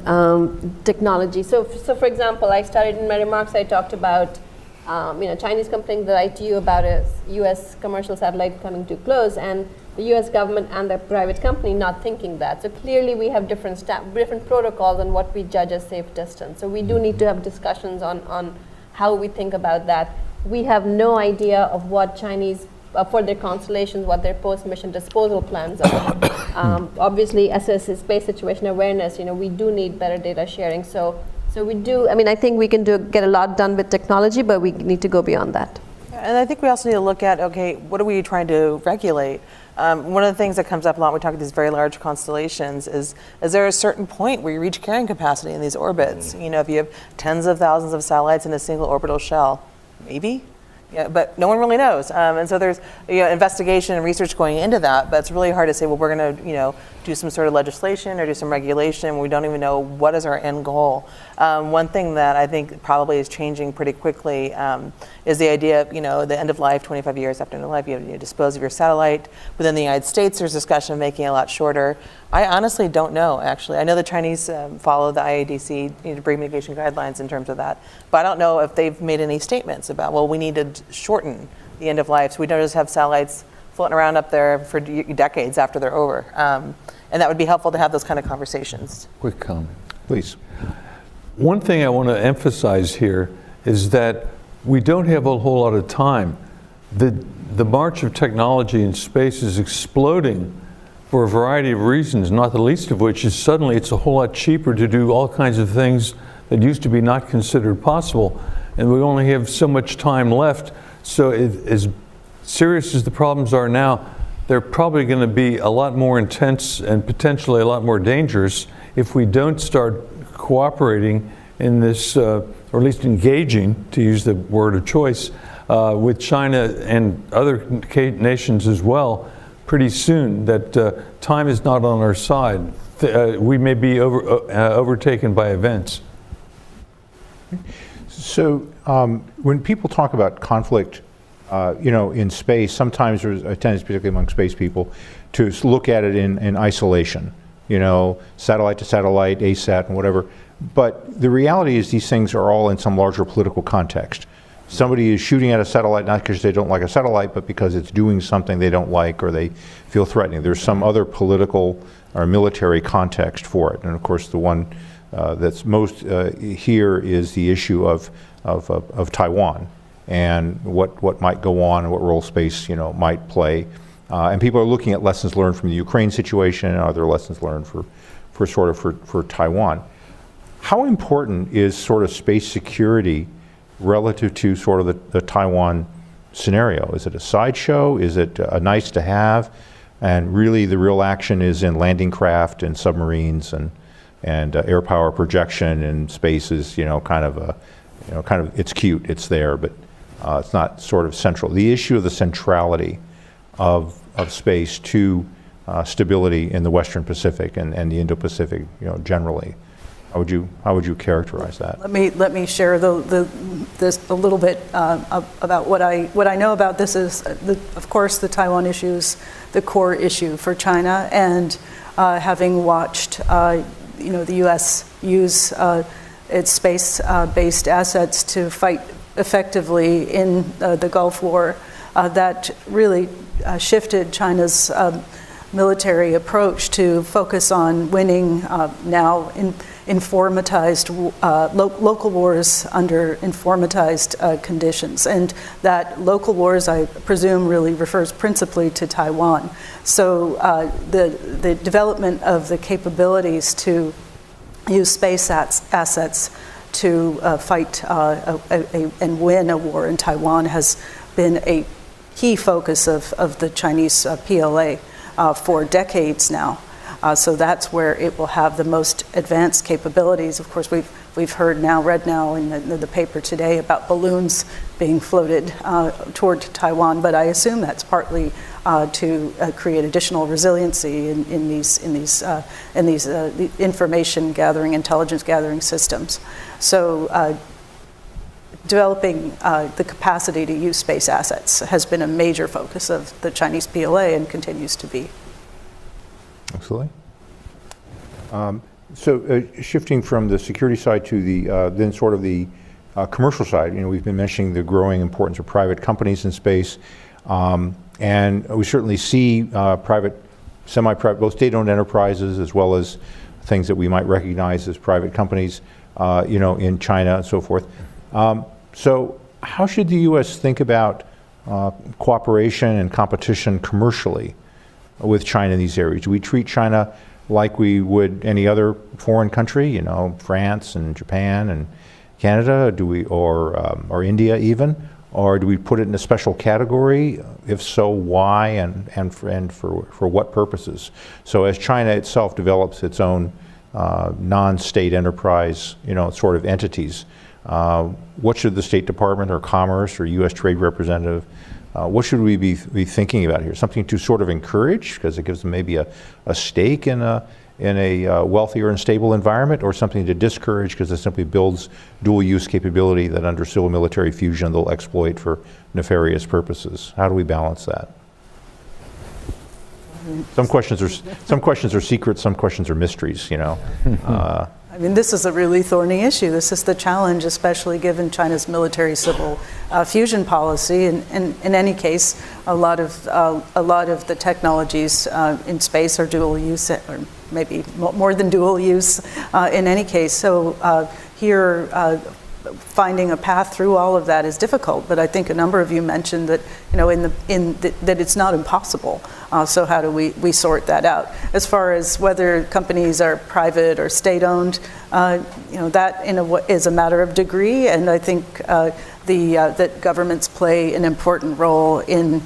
technology. So for example, I started in my remarks, I talked about Chinese complaining to the ITU about a U.S. commercial satellite coming too close, and the U.S. government and the private company not thinking that. So clearly we have different protocols on what we judge as safe distance. So we do need to have discussions on how we think about that. We have no idea of what Chinese, for their constellations, what their post-mission disposal plans are. Obviously, SS is space situation awareness, we do need better data sharing. So So we do, I mean, I think we can get a lot done with technology, but we need to go beyond that. And I think we also need to look at, okay, what are we trying to regulate? One of the things that comes up a lot when we talk about these very large constellations is there a certain point where you reach carrying capacity in these orbits? You know, if you have tens of thousands of satellites in a single orbital shell, maybe? Yeah, but no one really knows. And so there's investigation and research going into that, but it's really hard to say, well, we're going to do some sort of legislation or do some regulation. We don't even know what is our end goal. One thing that I think probably is changing pretty quickly is the idea of, the end of life, 25 years after end of life, you have to dispose of your satellite. Within the United States, there's discussion of making it a lot shorter. I honestly don't know, actually. I know the Chinese follow the IADC debris mitigation guidelines in terms of that, but I don't know if they've made any statements about, well, we need to shorten the end of life so we don't just have satellites floating around up there for decades after they're over. And that would be helpful to have those kind of conversations. Quick comment. Please. One thing I want to emphasize here is that we don't have a whole lot of time. The march of technology in space is exploding for a variety of reasons, not the least of which is suddenly it's a whole lot cheaper to do all kinds of things that used to be not considered possible. And we only have so much time left. So as serious as the problems are now, they're probably going to be a lot more intense and potentially a lot more dangerous if we don't start cooperating in this, or at least engaging, to use the word of choice, with China and other nations as well pretty soon. That time is not on our side. We may be overtaken by events. So when people talk about conflict, in space, sometimes there's a tendency, particularly among space people, to look at it in isolation, satellite to satellite, ASAT and whatever. But the reality is these things are all in some larger political context. Somebody is shooting at a satellite not because they don't like a satellite, but because it's doing something they don't like or they feel threatening. There's some other political or military context for it. And of course, the one that's most here is the issue of Taiwan and what might go on and what role space might play. And people are looking at lessons learned from the Ukraine situation and other lessons learned for Taiwan. How important is sort of space security relative to sort of the Taiwan scenario? Is it a sideshow? Is it a nice to have? And really the real action is in landing craft and submarines and air power projection and space is kind of it's cute, it's there, but it's not sort of central. The issue of the centrality of space to stability in the Western Pacific and the Indo-Pacific, generally. How would you characterize that? Let me share this a little bit about what I know about this. Is of course the Taiwan issue is the core issue for China, and having watched the U.S. use its space-based assets to fight effectively in the Gulf War, that really shifted China's military approach to focus on winning now in informatized local wars under informatized conditions, and that local wars, I presume, really refers principally to Taiwan. So the development of the capabilities to use space assets to fight and win a war in Taiwan has been a key focus of the Chinese PLA for decades now. So that's where it will have the most advanced capabilities. Of course, we've read now in the paper today about balloons being floated toward Taiwan, but I assume that's partly to create additional resiliency in these information gathering, intelligence gathering systems. So developing the capacity to use space assets has been a major focus of the Chinese PLA and continues to be. Absolutely. So shifting from the security side to the then sort of the commercial side, we've been mentioning the growing importance of private companies in space, and we certainly see private, semi-private, both state-owned enterprises as well as things that we might recognize as private companies, in China and so forth. So how should the U.S. think about cooperation and competition commercially with China in these areas? Do we treat China like we would any other foreign country, you know, France and Japan and Canada, or India even, or do we put it in a special category? If so, why, and for what purposes? So as China itself develops its own non-state enterprise, you know, sort of entities, what should the State Department or Commerce or U.S. Trade Representative, what should we be thinking about here? Something to sort of encourage, because it gives them maybe a stake in a wealthier and stable environment, or something to discourage because it simply builds dual-use capability that under civil military fusion they'll exploit for nefarious purposes? How do we balance that? Some questions are secret, some questions are mysteries, you know. I mean, this is a really thorny issue. This is the challenge, especially given China's military-civil fusion policy. And in any case, a lot of the technologies in space are dual use, or maybe more than dual use in any case. So here, finding a path through all of that is difficult. But I think a number of you mentioned that, you know, that it's not impossible. So how do we sort that out? As far as whether companies are private or state-owned, you know, that is a matter of degree, and I think that governments play an important role in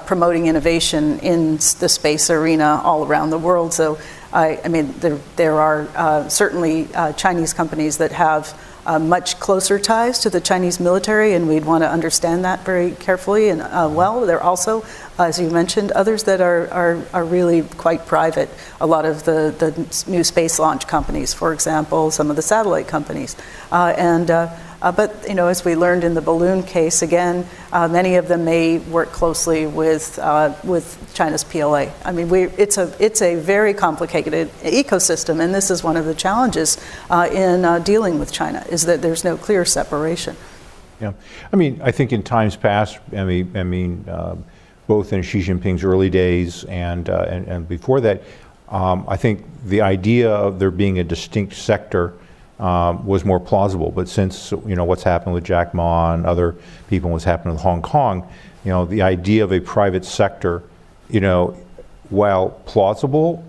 promoting innovation in the space arena all around the world. So I mean, there are certainly Chinese companies that have much closer ties to the Chinese military, and we'd want to understand that very carefully and well. There are also, as you mentioned, others that are really quite private. A lot of the new space launch companies, for example, some of the satellite companies. But, you know, as we learned in the balloon case, again, many of them may work closely with China's PLA. I mean, it's a very complicated ecosystem, and this is one of the challenges in dealing with China, is that there's no clear separation. Yeah, I mean, I think in times past, I mean, both in Xi Jinping's early days and before that, I think the idea of there being a distinct sector was more plausible. But since, you know, what's happened with Jack Ma and other people, what's happened with Hong Kong, you know, the idea of a private sector, you know, while possible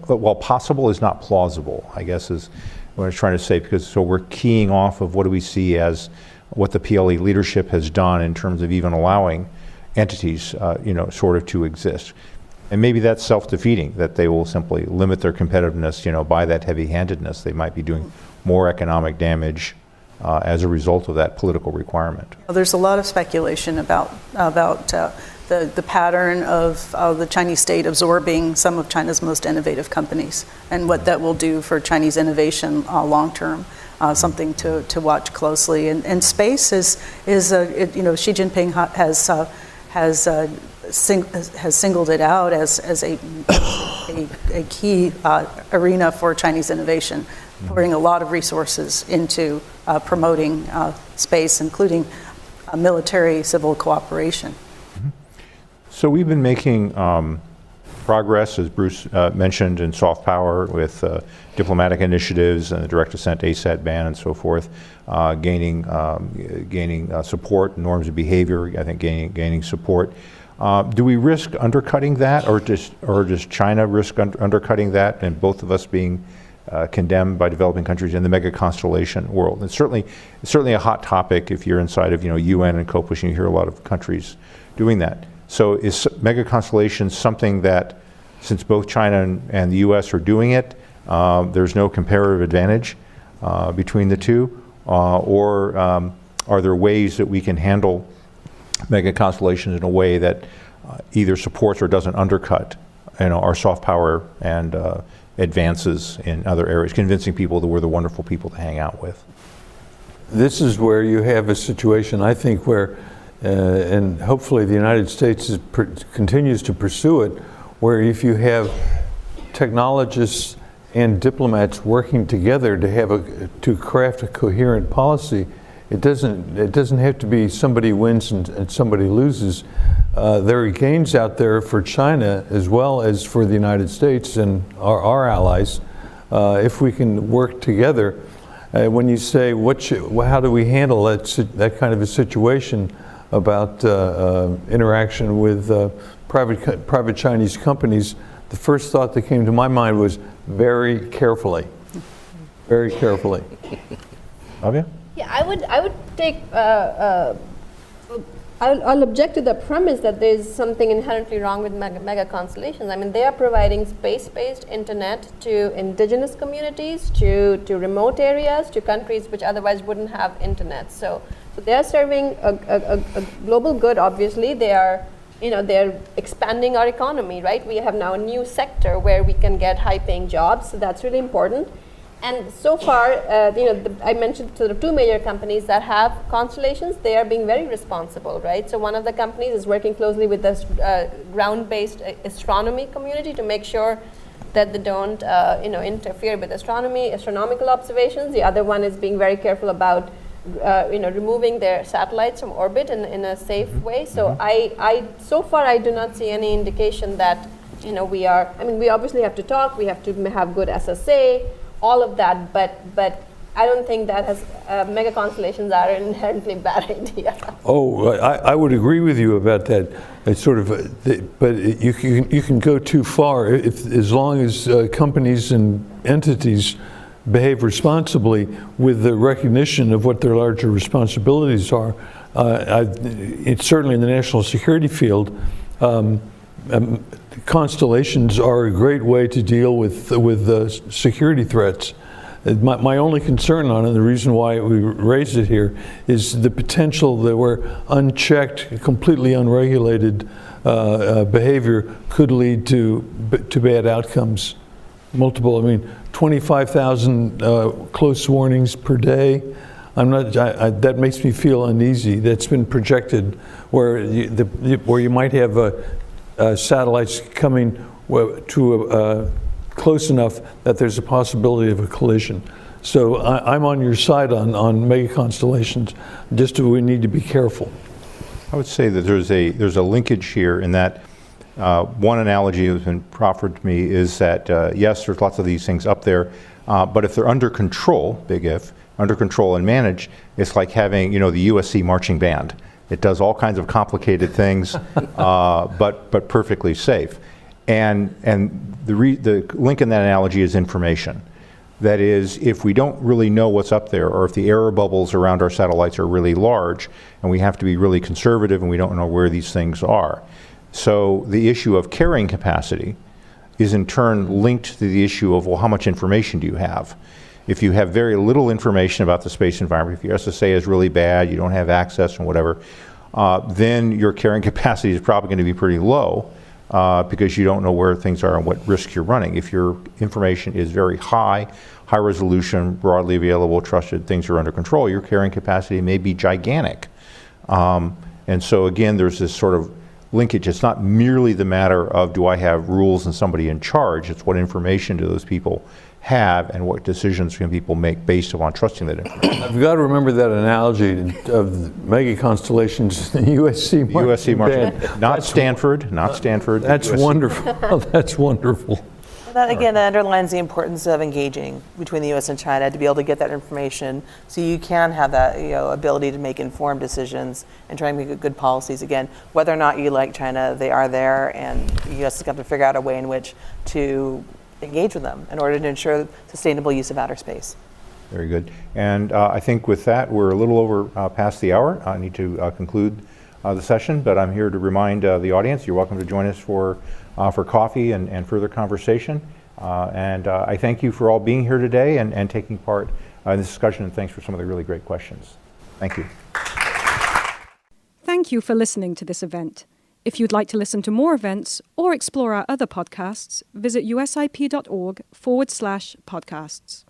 is not plausible, I guess is what I was trying to say, because so we're keying off of what do we see as what the PLA leadership has done in terms of even allowing entities, you know, sort of to exist. And maybe that's self-defeating, that they will simply limit their competitiveness, you know, by that heavy-handedness. They might be doing more economic damage as a result of that political requirement. There's a lot of speculation about the pattern of the Chinese state absorbing some of China's most innovative companies and what that will do for Chinese innovation long term. Something to watch closely. And space is you know, Xi Jinping has singled it out as a key arena for Chinese innovation, pouring a lot of resources into promoting space, including military-civil cooperation. So we've been making progress, as Bruce mentioned, in soft power with diplomatic initiatives and the direct ascent ASAT ban and so forth, gaining support, norms of behavior, I think gaining support. Do we risk undercutting that, or does China risk undercutting that, and both of us being condemned by developing countries in the mega constellation world? It's certainly a hot topic if you're inside of, you know, UN and co-pushing. You hear a lot of countries doing that. So is mega constellation something that, since both China and the US are doing it, there's no comparative advantage between the two? Or are there ways that we can handle mega constellations in a way that either supports or doesn't undercut, you know, our soft power and advances in other areas, convincing people that we're the wonderful people to hang out with? This is where you have a situation, I think, where and hopefully the United States continues to pursue it, where if you have technologists and diplomats working together to craft a coherent policy, it doesn't have to be somebody wins and somebody loses. There are gains out there for China as well as for the United States and our allies if we can work together. When you say how do we handle that kind of a situation about interaction with private Chinese companies, the first thought that came to my mind was very carefully. Very carefully. Bhavya? Yeah, I would take. I'll object to the premise that there's something inherently wrong with mega constellations. I mean, they are providing space-based internet to indigenous communities, to remote areas, to countries which otherwise wouldn't have internet. So they are serving a global good. Obviously, they are. They're expanding our economy, right? We have now a new sector where we can get high-paying jobs, so that's really important. And so far, I mentioned sort of two major companies that have constellations. They are being very responsible, right? So one of the companies is working closely with the ground-based astronomy community to make sure that they don't, interfere with astronomical observations. The other one is being very careful about removing their satellites from orbit in a safe way. So so far I do not see any indication that we obviously have to talk, we have to have good SSA, all of that, but I don't think that has mega constellations are an inherently bad idea. Oh, I would agree with you about that. It's sort of, but you can go too far as long as companies and entities behave responsibly with the recognition of what their larger responsibilities are. It's certainly in the national security field. Constellations are a great way to deal with security threats. My only concern on it, the reason why we raised it here, is the potential that where unchecked, completely unregulated behavior could lead to bad outcomes. Multiple, 25,000 close warnings per day. That makes me feel uneasy. That's been projected, where you might have satellites coming to close enough that there's a possibility of a collision. So I'm on your side on mega constellations. Just we need to be careful. I would say that there's a linkage here in that one analogy that has been proffered to me is that yes, there's lots of these things up there, but if they're under control, big if, under control and managed, it's like having the USC marching band. It does all kinds of complicated things, but perfectly safe. And the link in that analogy is information. That is, if we don't really know what's up there, or if the error bubbles around our satellites are really large, and we have to be really conservative, and we don't know where these things are. So the issue of carrying capacity is in turn linked to the issue of, well, how much information do you have? If you have very little information about the space environment, if your SSA is really bad, you don't have access and whatever, then your carrying capacity is probably going to be pretty low because you don't know where things are and what risks you're running. If your information is very high resolution, broadly available, trusted, things are under control, your carrying capacity may be gigantic. And so again, there's this sort of linkage. It's not merely the matter of do I have rules and somebody in charge, it's what information do those people have and what decisions can people make based upon trusting that information. I've got to remember that analogy of mega constellations in the USC marching band. Not Stanford. That's USC. wonderful. That's wonderful. That again underlines the importance of engaging between the U.S. and China to be able to get that information, so you can have that ability to make informed decisions and try and make good policies. Again, whether or not you like China, they are there, and the U.S. has got to figure out a way in which to engage with them in order to ensure sustainable use of outer space. Very good. And I think with that, we're a little over past the hour. I need to conclude the session, but I'm here to remind the audience you're welcome to join us for coffee and further conversation. And I thank you for all being here today and taking part in this discussion, and thanks for some of the really great questions. Thank you. Thank you for listening to this event. If you'd like to listen to more events or explore our other podcasts, visit usip.org/podcasts.